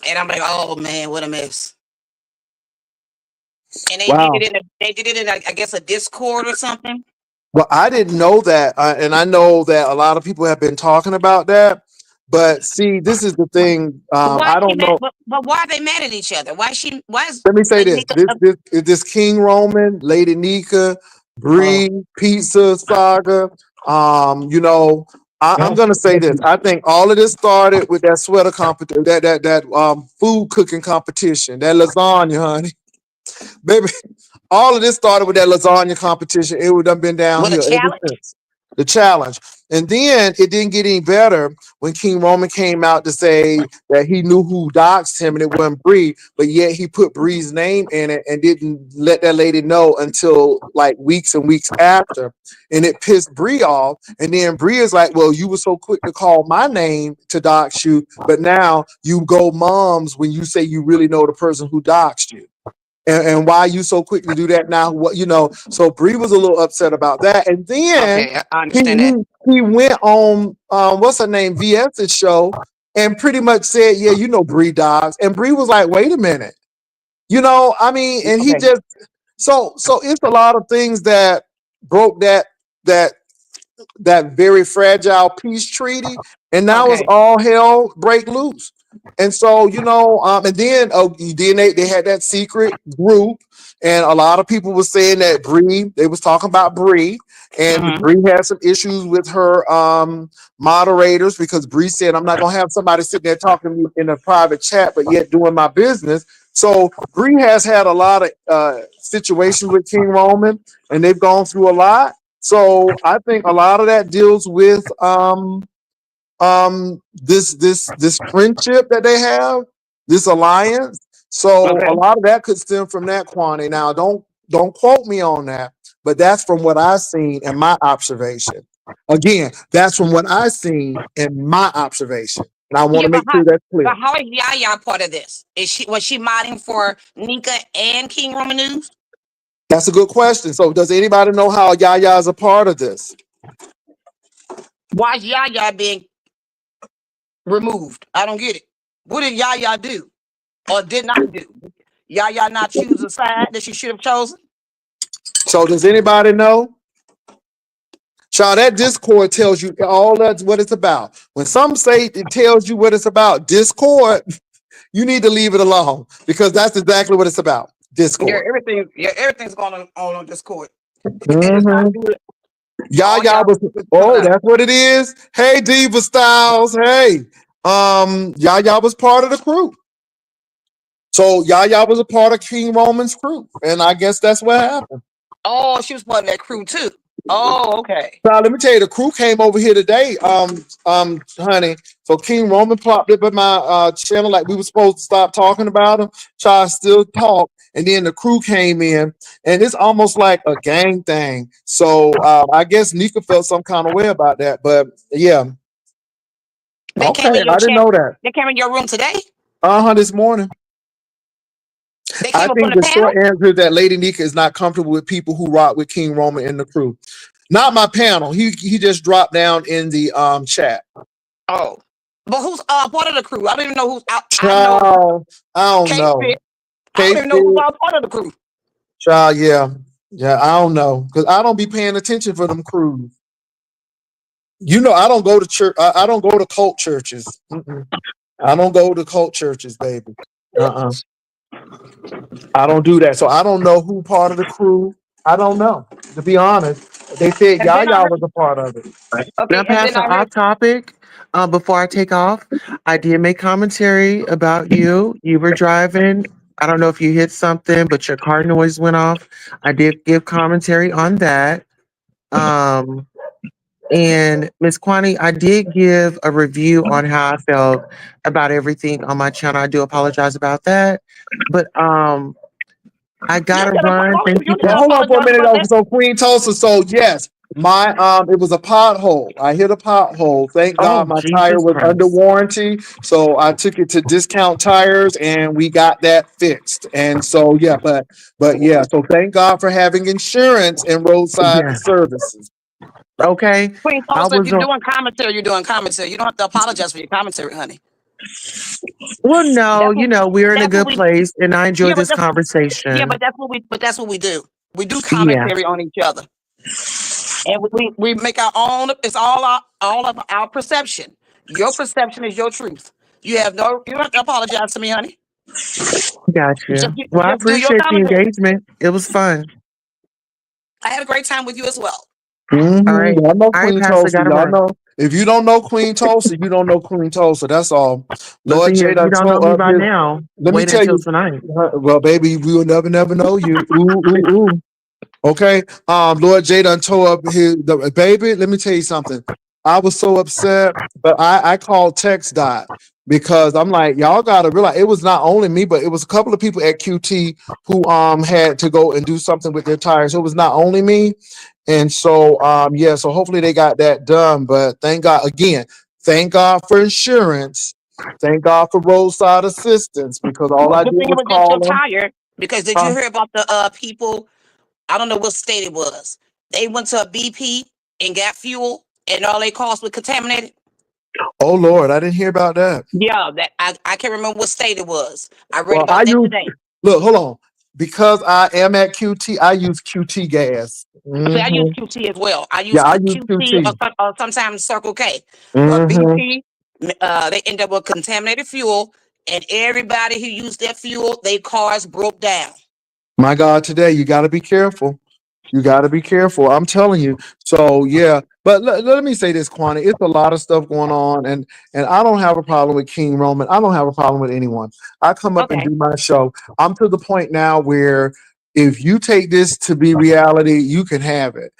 And I'm like, oh man, what a mess. And they did it in I guess a Discord or something. Well, I didn't know that, and I know that a lot of people have been talking about that. But see, this is the thing. I don't know. But why are they mad at each other? Why is? Let me say this: this King Roman, Lady Nika, Bree, Pizza Saga. I'm gonna say this. I think all of this started with that sweater competition, that food cooking competition, that lasagna, honey, baby. All of this started with that lasagna competition. It would have been downhill ever since. The challenge. And then it didn't get any better when King Roman came out to say that he knew who doxed him and it wasn't Bree, but yet he put Bree's name in it and didn't let that lady know until like weeks and weeks after. And it pissed Bree off. And then Bree is like, well, you were so quick to call my name to dox you, but now you go moms when you say you really know the person who doxed you. And why are you so quick to do that now? So Bree was a little upset about that. And then I understand he went on what's her name, VS's show, and pretty much said, yeah, Bree dogs. And Bree was like, wait a minute. And he just so it's a lot of things that broke that very fragile peace treaty, and now it's all hell break loose. And so, and then they had that secret group, and a lot of people were saying that they was talking about Bree, and Bree had some issues with her moderators because Bree said, I'm not gonna have somebody sitting there talking to me in a private chat, but yet doing my business. So Bree has had a lot of situations with King Roman, and they've gone through a lot. So I think a lot of that deals with this friendship that they have, this alliance. So a lot of that could stem from that, Kwani. Now don't quote me on that, but that's from what I've seen and my observation. Again, that's from what I've seen in my observation. And I want to make sure that's clear. But how is Yaya part of this? Was she modding for Nika and King Roman News? That's a good question. So does anybody know how Yaya is a part of this? Why is Yaya being removed? I don't get it. What did Yaya do or did not do? Yaya not choose a side that she should have chosen? So does anybody know? Child, that Discord tells you all that's what it's about. When some say it tells you what it's about, Discord, you need to leave it alone because that's exactly what it's about. Discord. Everything's going on Discord. Yaya was that's what it is. Hey, Diva Styles. Hey. Yaya was part of the crew. So Yaya was a part of King Roman's crew. And I guess that's what happened. Oh, she was part of that crew too. Oh, okay. Now let me tell you, the crew came over here today, honey. So King Roman popped up at my channel like we were supposed to stop talking about him. Try to still talk, and then the crew came in, and it's almost like a gang thing. So I guess Nika felt some kind of way about that, but yeah. I didn't know that. They came in your room today? This morning. I think the short answer is that Lady Nika is not comfortable with people who rock with King Roman in the crew. Not my panel. He just dropped down in the chat. Oh, but who's part of the crew? I don't even know who's out. I don't know. I don't even know who's all part of the crew. Child, yeah. I don't know because I don't be paying attention for them crews. You know, I don't go to church. I don't go to cult churches. I don't go to cult churches, baby. I don't do that. So I don't know who part of the crew. I don't know. To be honest, they said Yaya was a part of it. Now, Okay, and then Pastor, I off heard. topic. Before I take off, I did make commentary about you. You were driving. I don't know if you hit something, but your car noise went off. I did give commentary on that. Um, and Miss Kwani, I did give a review on how I felt about everything on my channel. I do apologize about that, but I You gotta gotta run. Thank you for. Well, hold on for a apologize minute about though. that. So Queen Tulsa. So yes, my it was a pothole. I hit a pothole. Thank God Oh, my tire Jesus was under Christ! warranty. So I took it to Discount Tires and we got that fixed. And so yeah, but yeah. So thank God for having insurance and roadside Yeah. services. Okay. Queen I Tulsa, if was you're on. doing commentary, you're doing commentary. You don't have to apologize for your commentary, honey. Well, no, That's what we're in a that's what good we place, and I enjoy yeah, but this that's conversation. that's what we do. We do Yeah, commentary on each other. And we make our own. It's all of our perception. Your perception is your truth. You don't have to apologize to me, honey. got Just you. Well, I just do your appreciate the commentary. engagement. It was fun. I had a great time with you as well. All right, Y'all know all right, Queen Pastor, Tulsa. gotta Y'all run. know if you don't know Queen Tulsa, you don't know Queen Tulsa. That's all. Lord Listen here, if you Jada don't know told me up by his. now, Let me wait tell until you. tonight. Well, baby, we will never know you. Ooh, ooh, ooh. Okay. Lord J done tore up baby. Let me tell you something. I was so upset, but I called Text Dot because I'm like, y'all gotta realize it was not only me, but it was a couple of people at QT who had to go and do something with their tires. So it was not only me. And so yeah, so hopefully they got that done. But thank God again, thank God for insurance. Thank God for roadside assistance because all Well, I good did thing it was was just your call them. tire. Because did you hear about the people? I don't know what state it was. They went to a BP and got fuel, and all their cars were contaminated. Oh Lord, I didn't hear about that. Yeah, that I can't remember what state it was. I read Well, I about that use today. look, hold on. Because I am at QT, I use QT gas. See, I use QT as well. I use Yeah, I use QT QT. or sometimes Circle K. But hmm BP, they end up with contaminated fuel, and everybody who used that fuel, their cars broke down. My God, today you got to be careful. You got to be careful. I'm telling you. So yeah, but let me say this, Quanta. It's a lot of stuff going on, and I don't have a problem with King Roman. I don't have a problem with anyone. I come up and Okay. do my show. I'm to the point now where if you take this to be reality, you can have it.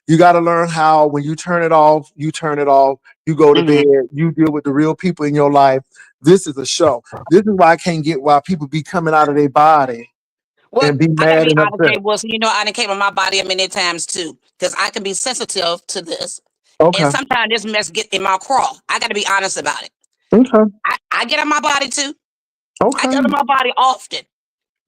You got to learn how when you turn it off, you turn it off. You go to bed. Mm-hmm. You deal with the real people in your life. This is a show. This is why I can't get why people be coming out of their body Well, and be I gotta mad be and honest, upset. Well, I done came in my body many times too, because I can be sensitive to this, and Okay. sometimes this mess get in my craw. I gotta be honest about it. Okay. I get in my body too. I Okay. get in my body often,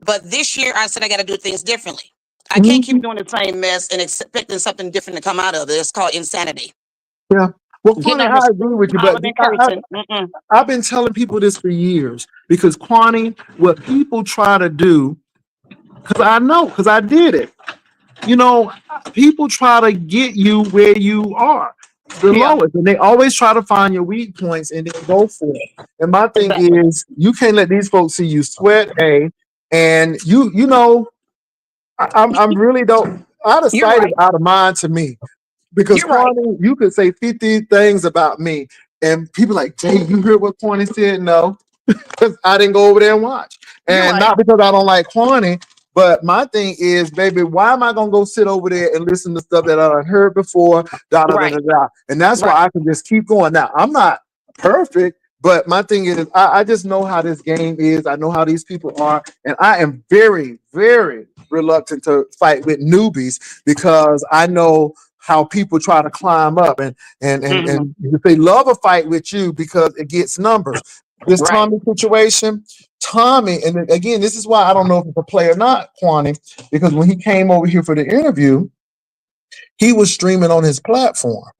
but this year I said I gotta do things differently. I can't keep Mhm. doing the same mess and expecting something different to come out of it. It's called insanity. Yeah. Well, Getting Kwani, on this I agree with you, but hollering and cursing. Mm-mm. I've been telling people this for years because Kwani, what people try to do, because I know, because I did it. You know, people try to get you where you are, the Yeah, lowest, and they always try to find your weak points and then go for it. And my thing exactly. is, you can't let these folks see you sweat, and you know, I'm really don't out of You're sight is right. out of mind to me. Because You're right. Kwani, you could say 50 things about me, and people like, Jay, you heard what Kwani said? No, because I didn't go over there and watch. You're And right. not because I don't like Kwani, but my thing is, baby, why am I gonna go sit over there and listen to stuff that I heard before? Da da da da Right. da. And that's why Right. I can just keep going. Now, I'm not perfect, but my thing is, I just know how this game is. I know how these people are, and I am very, very reluctant to fight with newbies because I know how people try to climb up Mm-hmm. and they love a fight with you because it gets numbers. This Right. Tommy situation, Tommy, and then again, this is why I don't know if it's a play or not, Kwani, because when he came over here for the interview, he was streaming on his platform.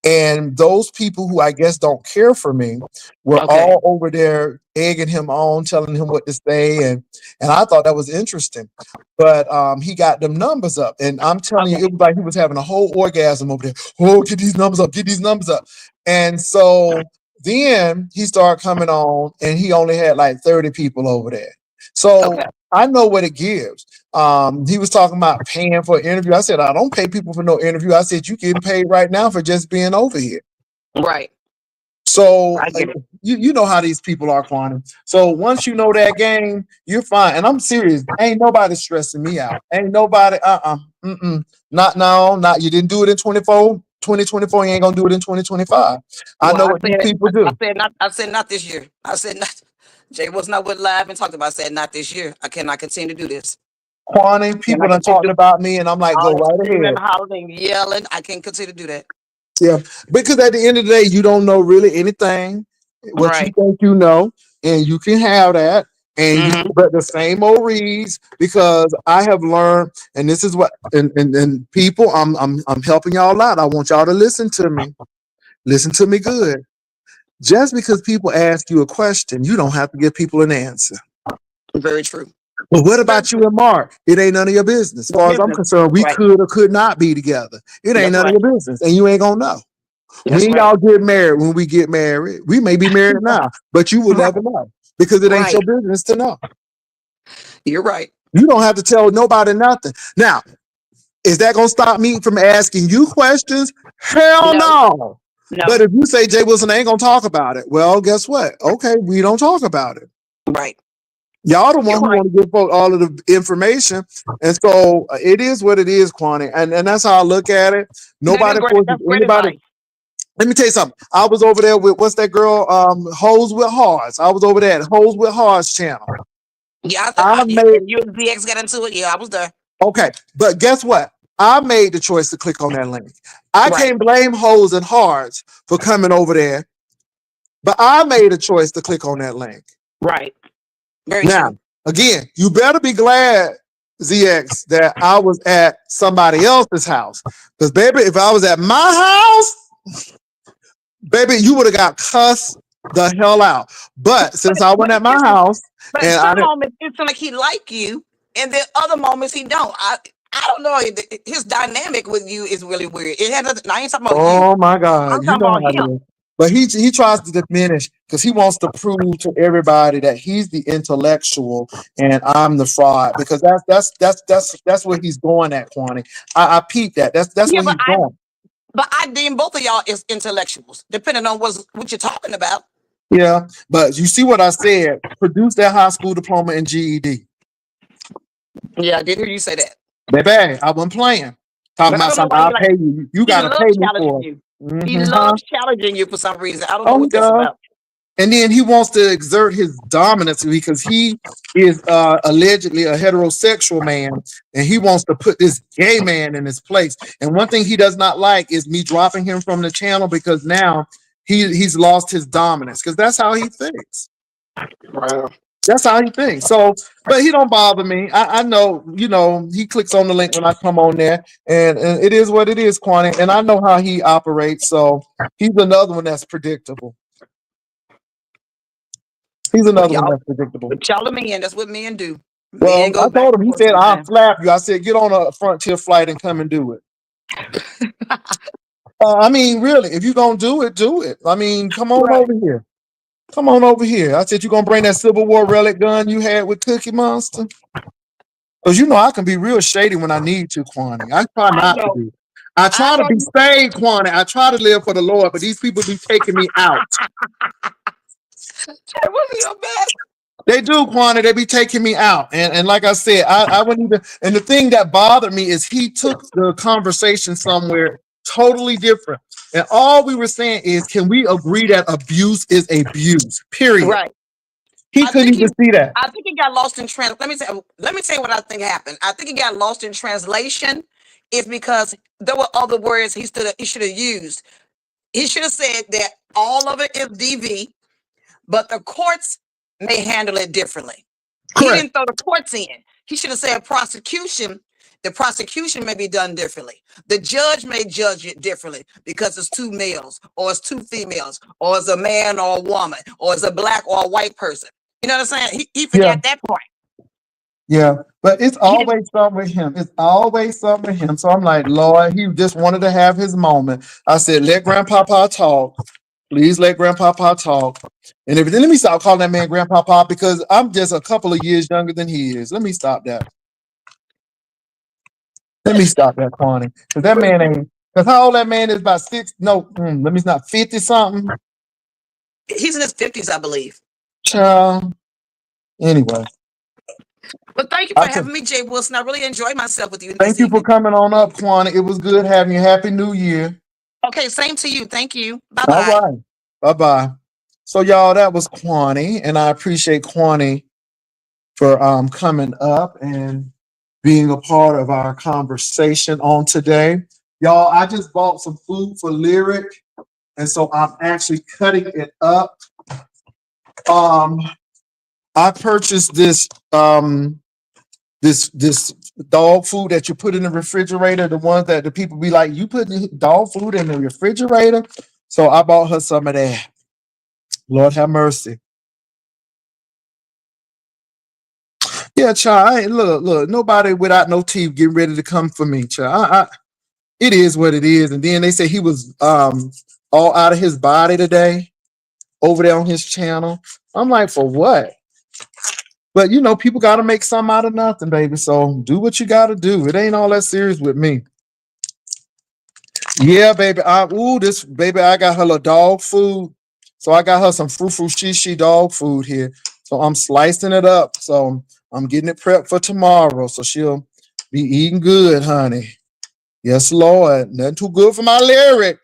And those people who I guess don't care for me were all over there egging him on, telling him what to say. And I thought that was interesting. But he got them numbers up. And I'm telling you, it was like he was having a whole orgasm over there. Oh, get these numbers up, get these numbers up. And so then he started coming on and he only had like 30 people over there. So I know what it gives. He was talking about paying for an interview. I said, I don't pay people for no interview. I said, you getting paid right now for just being over here. Right. So you know how these people are, Quantum. So once you know that game, you're fine. And I'm serious. Ain't nobody stressing me out. Ain't nobody, not now, not you didn't do it in 2024, you ain't gonna do it in 2025. I know what these people do. I said not this year. I said not. Jay was not with live and talked about. I said not this year. I cannot continue to do this. Quantum, people done talking about me, and I'm like, go right ahead. Hollering, yelling. I can't continue to do that. Yeah, because at the end of the day, you don't know really anything. What you think you know, and you can have that, and you but the same old reads. Because I have learned, and this is what, and people, I'm helping y'all out. I want y'all to listen to me. Listen to me good. Just because people ask you a question, you don't have to give people an answer. Very true. But what about you and Mark? It ain't none of your business. As far as I'm concerned, we could or could not be together. It ain't none of your business, and you ain't gonna know. When y'all get married, when we get married, we may be married now, but you will never know because it ain't your business to know. You're right. You don't have to tell nobody nothing. Now, is that gonna stop me from asking you questions? Hell no. But if you say, Jay Wilson, I ain't gonna talk about it. Well, guess what? Okay, we don't talk about it. Right. Y'all the one who want to give folks all of the information. And so it is what it is, Quanti. And that's how I look at it. Nobody forces anybody. Let me tell you something. I was over there with, what's that girl? Hoes with Hearts. I was over there at Hoes with Hearts channel. Yeah, you and DX got into it. Yeah, I was there. Okay, but guess what? I made the choice to click on that link. I can't blame Hoes and Hearts for coming over there, but I made a choice to click on that link. Right. Very now, true. Again, you better be glad, ZX, that I was at somebody else's house. Because, baby, if I was at my house, baby, you would have got cussed the hell out. But since I went at my house, but and some moments it's like he like you, and then other moments he don't. I don't know. His dynamic with you is really weird. It had nothing. I ain't talking about you. Oh my God, I'm talking about him. But he tries to diminish because he wants to prove to everybody that he's the intellectual and I'm the fraud. Because that's where he's going at, Quanti. I peeped that. That's where he's going. But I deem both of y'all as intellectuals, depending on what you're talking about. Yeah, but you see what I said? Produce that high school diploma and GED. Yeah, I did hear you say that. Baby, I wasn't playing. Talking about something, I'll pay you. You got to pay me for it. He loves challenging you for some reason. I don't know what that's about. And then he wants to exert his dominance because he is allegedly a heterosexual man, and he wants to put this gay man in his place. And one thing he does not like is me dropping him from the channel because now he's lost his dominance because that's how he thinks. Wow. That's how he thinks. So, but he don't bother me. I know, he clicks on the link when I come on there, and it is what it is, Quanti. And I know how he operates. So he's another one that's predictable. He's another one that's predictable. But y'all are men. That's what men do. Well, I told him. He said, "I'll slap you." I said, "Get on a Frontier flight and come and do it." I mean, really, if you're gonna do it, do it. I mean, come on over here. Come on over here. I said, "You gonna bring that Civil War relic gun you had with Cookie Monster?" Because I can be real shady when I need to, Quanti. I try not to be. I try to be saved, Quanti. I try to live for the Lord, but these people be taking me out. They do, Quanti. They be taking me out. And like I said, I wouldn't even. And the thing that bothered me is he took the conversation somewhere totally different. And all we were saying is, can we agree that abuse is abuse? Period. Right. He couldn't even see that. I think he got lost in Let me say what I think happened. I think he got lost in translation. Is because there were other words he should have used. He should have said that all of it is DV, but the courts may handle it differently. Correct. He didn't throw the courts in. He should have said prosecution The prosecution may be done differently. The judge may judge it differently because it's two males or it's two females or it's a man or a woman or it's a black or a white person. You know what I'm saying? He forgot that part. Yeah, but it's always something with him. It's always something with him. So I'm like, Lord, he just wanted to have his moment. I said, let Grandpapa talk. Please let Grandpapa talk. And everything. Let me stop calling that man Grandpapa because I'm just a couple of years younger than he is. Let me stop that. Let me stop that, Kwani. Because that man ain't, because how old that man is? About let me not 50 something. He's in his 50s, I believe. Child. Anyway. But thank you for having me, Jay Wilson. I really enjoyed myself with you. Thank you for coming on up, Kwani. It was good having you. Happy New Year. Okay, same to you. Thank you. Bye-bye. All right. Bye-bye. So, y'all, that was Kwani, and I appreciate Kwani for coming up and being a part of our conversation on today. Y'all, I just bought some food for Lyric, and so I'm actually cutting it up. I purchased this this dog food that you put in the refrigerator, the ones that the people be like, you put dog food in the refrigerator? So I bought her some of that. Lord have mercy. Yeah, child. Look, nobody without no teeth getting ready to come for me, child. It is what it is. And then they say he was all out of his body today over there on his channel. I'm like, for what? But you know, people got to make something out of nothing, baby. So do what you got to do. It ain't all that serious with me. Yeah, baby. I got her little dog food. So I got her some frou shishi dog food here. So I'm slicing it up. So I'm getting it prepped for tomorrow. So she'll be eating good, honey. Yes, Lord. Nothing too good for my Lyric.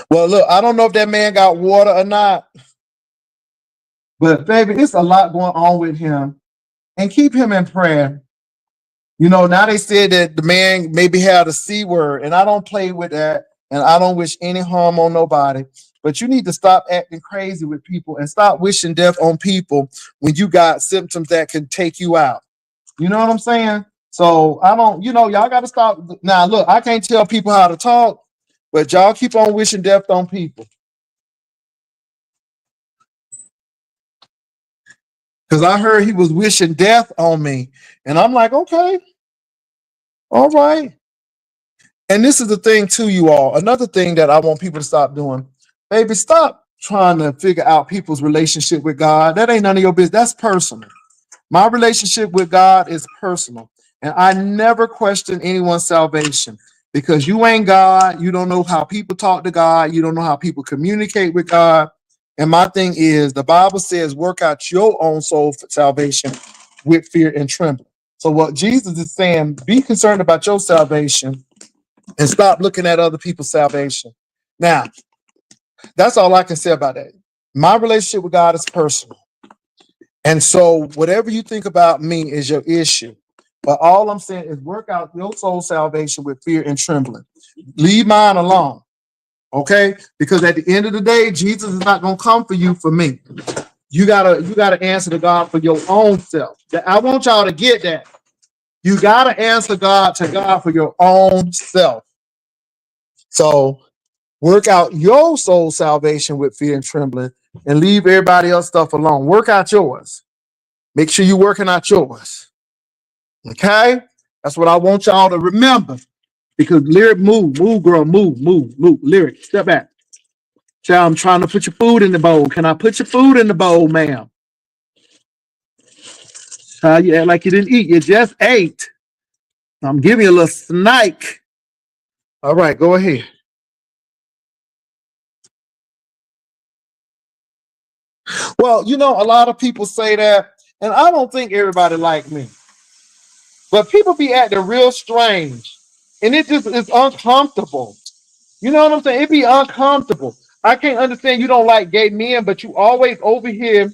Well, look, I don't know if that man got water or not. But baby, it's a lot going on with him. And keep him in prayer. You know, now they said that the man maybe had a C word, and I don't play with that, and I don't wish any harm on nobody. But you need to stop acting crazy with people and stop wishing death on people when you got symptoms that can take you out. You know what I'm saying? So I don't, y'all got to stop. Now, look, I can't tell people how to talk, but y'all keep on wishing death on people. Because I heard he was wishing death on me. And I'm like, okay. All right. And this is the thing too, you all. Another thing that I want people to stop doing. Baby, stop trying to figure out people's relationship with God. That ain't none of your business. That's personal. My relationship with God is personal. And I never question anyone's salvation because you ain't God. You don't know how people talk to God. You don't know how people communicate with God. And my thing is, the Bible says, work out your own soul for salvation with fear and trembling. So what Jesus is saying, be concerned about your salvation and stop looking at other people's salvation. Now, that's all I can say about that. My relationship with God is personal. And so whatever you think about me is your issue. But all I'm saying is work out your soul salvation with fear and trembling. Leave mine alone. Okay? Because at the end of the day, Jesus is not going to come for you for me. You gotta answer to God for your own self. I want y'all to get that. You gotta answer to God for your own self. So work out your soul salvation with fear and trembling and leave everybody else stuff alone. Work out yours. Make sure you're working out yours. Okay? That's what I want y'all to remember. Because Lyric, move, girl, move. Lyric, step back. Child, I'm trying to put your food in the bowl. Can I put your food in the bowl, ma'am? Child, you act like you didn't eat. You just ate. I'm giving you a little snake. All right, go ahead. Well, a lot of people say that, and I don't think everybody like me. But people be acting real strange, and it just is uncomfortable. You know what I'm saying? It be uncomfortable. I can't understand you don't like gay men, but you always over here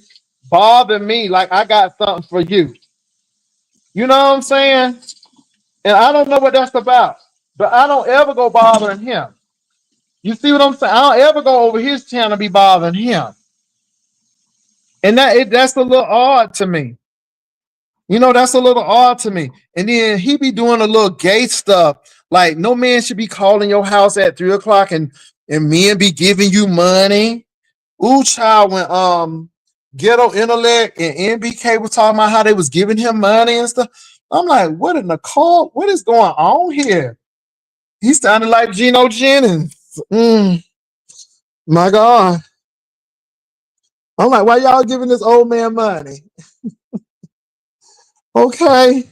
bothering me like I got something for you. You know what I'm saying? And I don't know what that's about, but I don't ever go bothering him. You see what I'm saying? I don't ever go over his channel and be bothering him. And that's a little odd to me. You know, that's a little odd to me. And then he be doing a little gay stuff. Like, no man should be calling your house at 3 o'clock and men be giving you money. Ooh, child, when Ghetto Intellect and NBK was talking about how they was giving him money and stuff. I'm like, what in the call? What is going on here? He sounded like Geno Jennings. My God. I'm like, why y'all giving this old man money? Okay.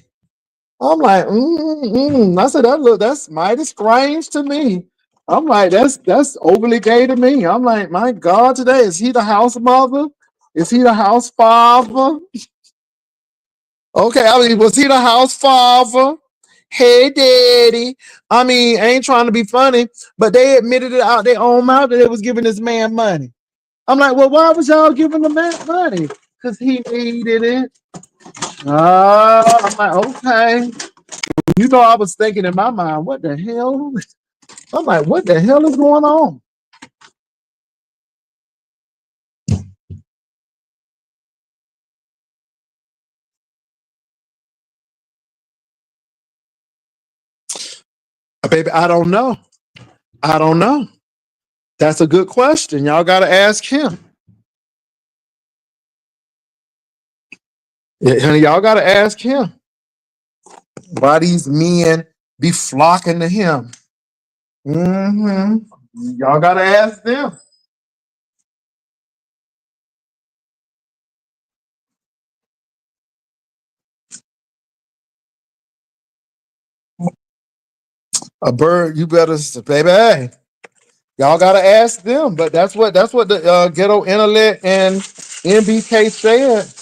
I'm like, I said, that's mighty strange to me. I'm like, that's overly gay to me. I'm like, my God, today, is he the house mother? Is he the house father? Okay, I mean, was he the house father? Hey, daddy. I mean, I ain't trying to be funny, but they admitted it out their own mouth that they was giving this man money. I'm like, well, why was y'all giving the man money? Because he needed it. I'm like, okay. You know, I was thinking in my mind, what the hell? I'm like, what the hell is going on? Baby, I don't know. I don't know. That's a good question. Y'all got to ask him. Yeah, honey, y'all got to ask him. Why these men be flocking to him? Y'all got to ask them. A bird, you better, baby. Hey, y'all got to ask them. But that's what the Ghetto Intellect and NBK said.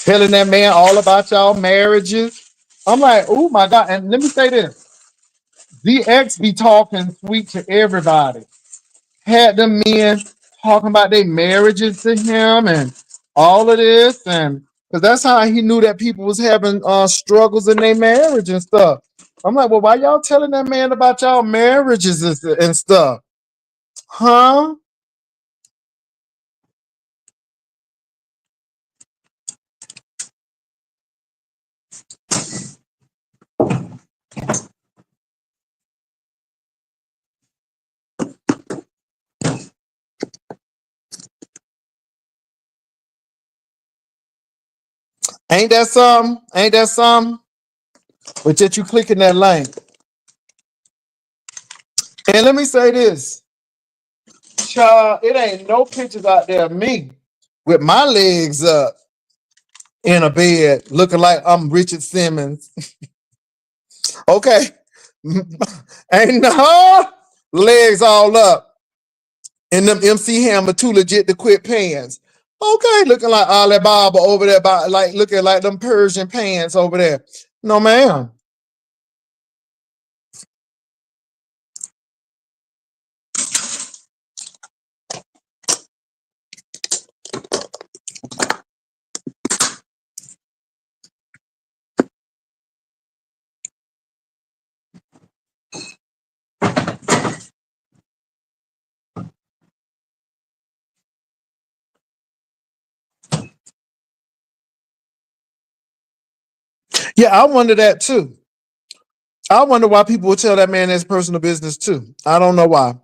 Telling that man all about y'all marriages. I'm like, oh my God. And let me say this. DX be talking sweet to everybody. Had them men talking about their marriages to him and all of this. And because that's how he knew that people was having struggles in their marriage and stuff. I'm like, well, why y'all telling that man about y'all marriages and stuff? Huh? Ain't that something? Ain't that something? But yet you clicking that link. And let me say this. Child, it ain't no pictures out there of me with my legs up in a bed looking like I'm Richard Simmons. Okay. Ain't no legs all up and them MC Hammer too legit to quit pants. Okay, looking like Alibaba over there, like looking like them Persian pants over there. No, ma'am. Yeah, I wonder that too. I wonder why people would tell that man his personal business too. I don't know why,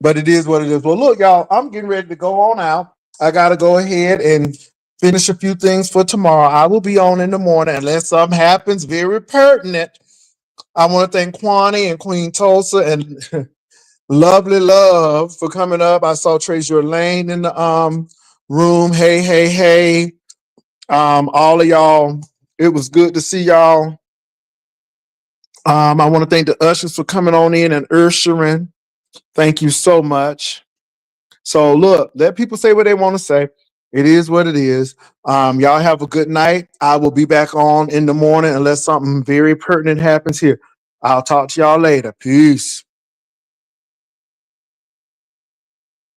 but it is what it is. Well, look, y'all, I'm getting ready to go on out. I got to go ahead and finish a few things for tomorrow. I will be on in the morning unless something happens very pertinent. I want to thank Kwani and Queen Tulsa and Lovely Love for coming up. I saw Treasure Lane in the room. Hey, hey, hey. All of y'all. It was good to see y'all. I want to thank the ushers for coming on in and ushering. Thank you so much. So look, let people say what they want to say. It is what it is. Y'all have a good night. I will be back on in the morning unless something very pertinent happens here. I'll talk to y'all later. Peace.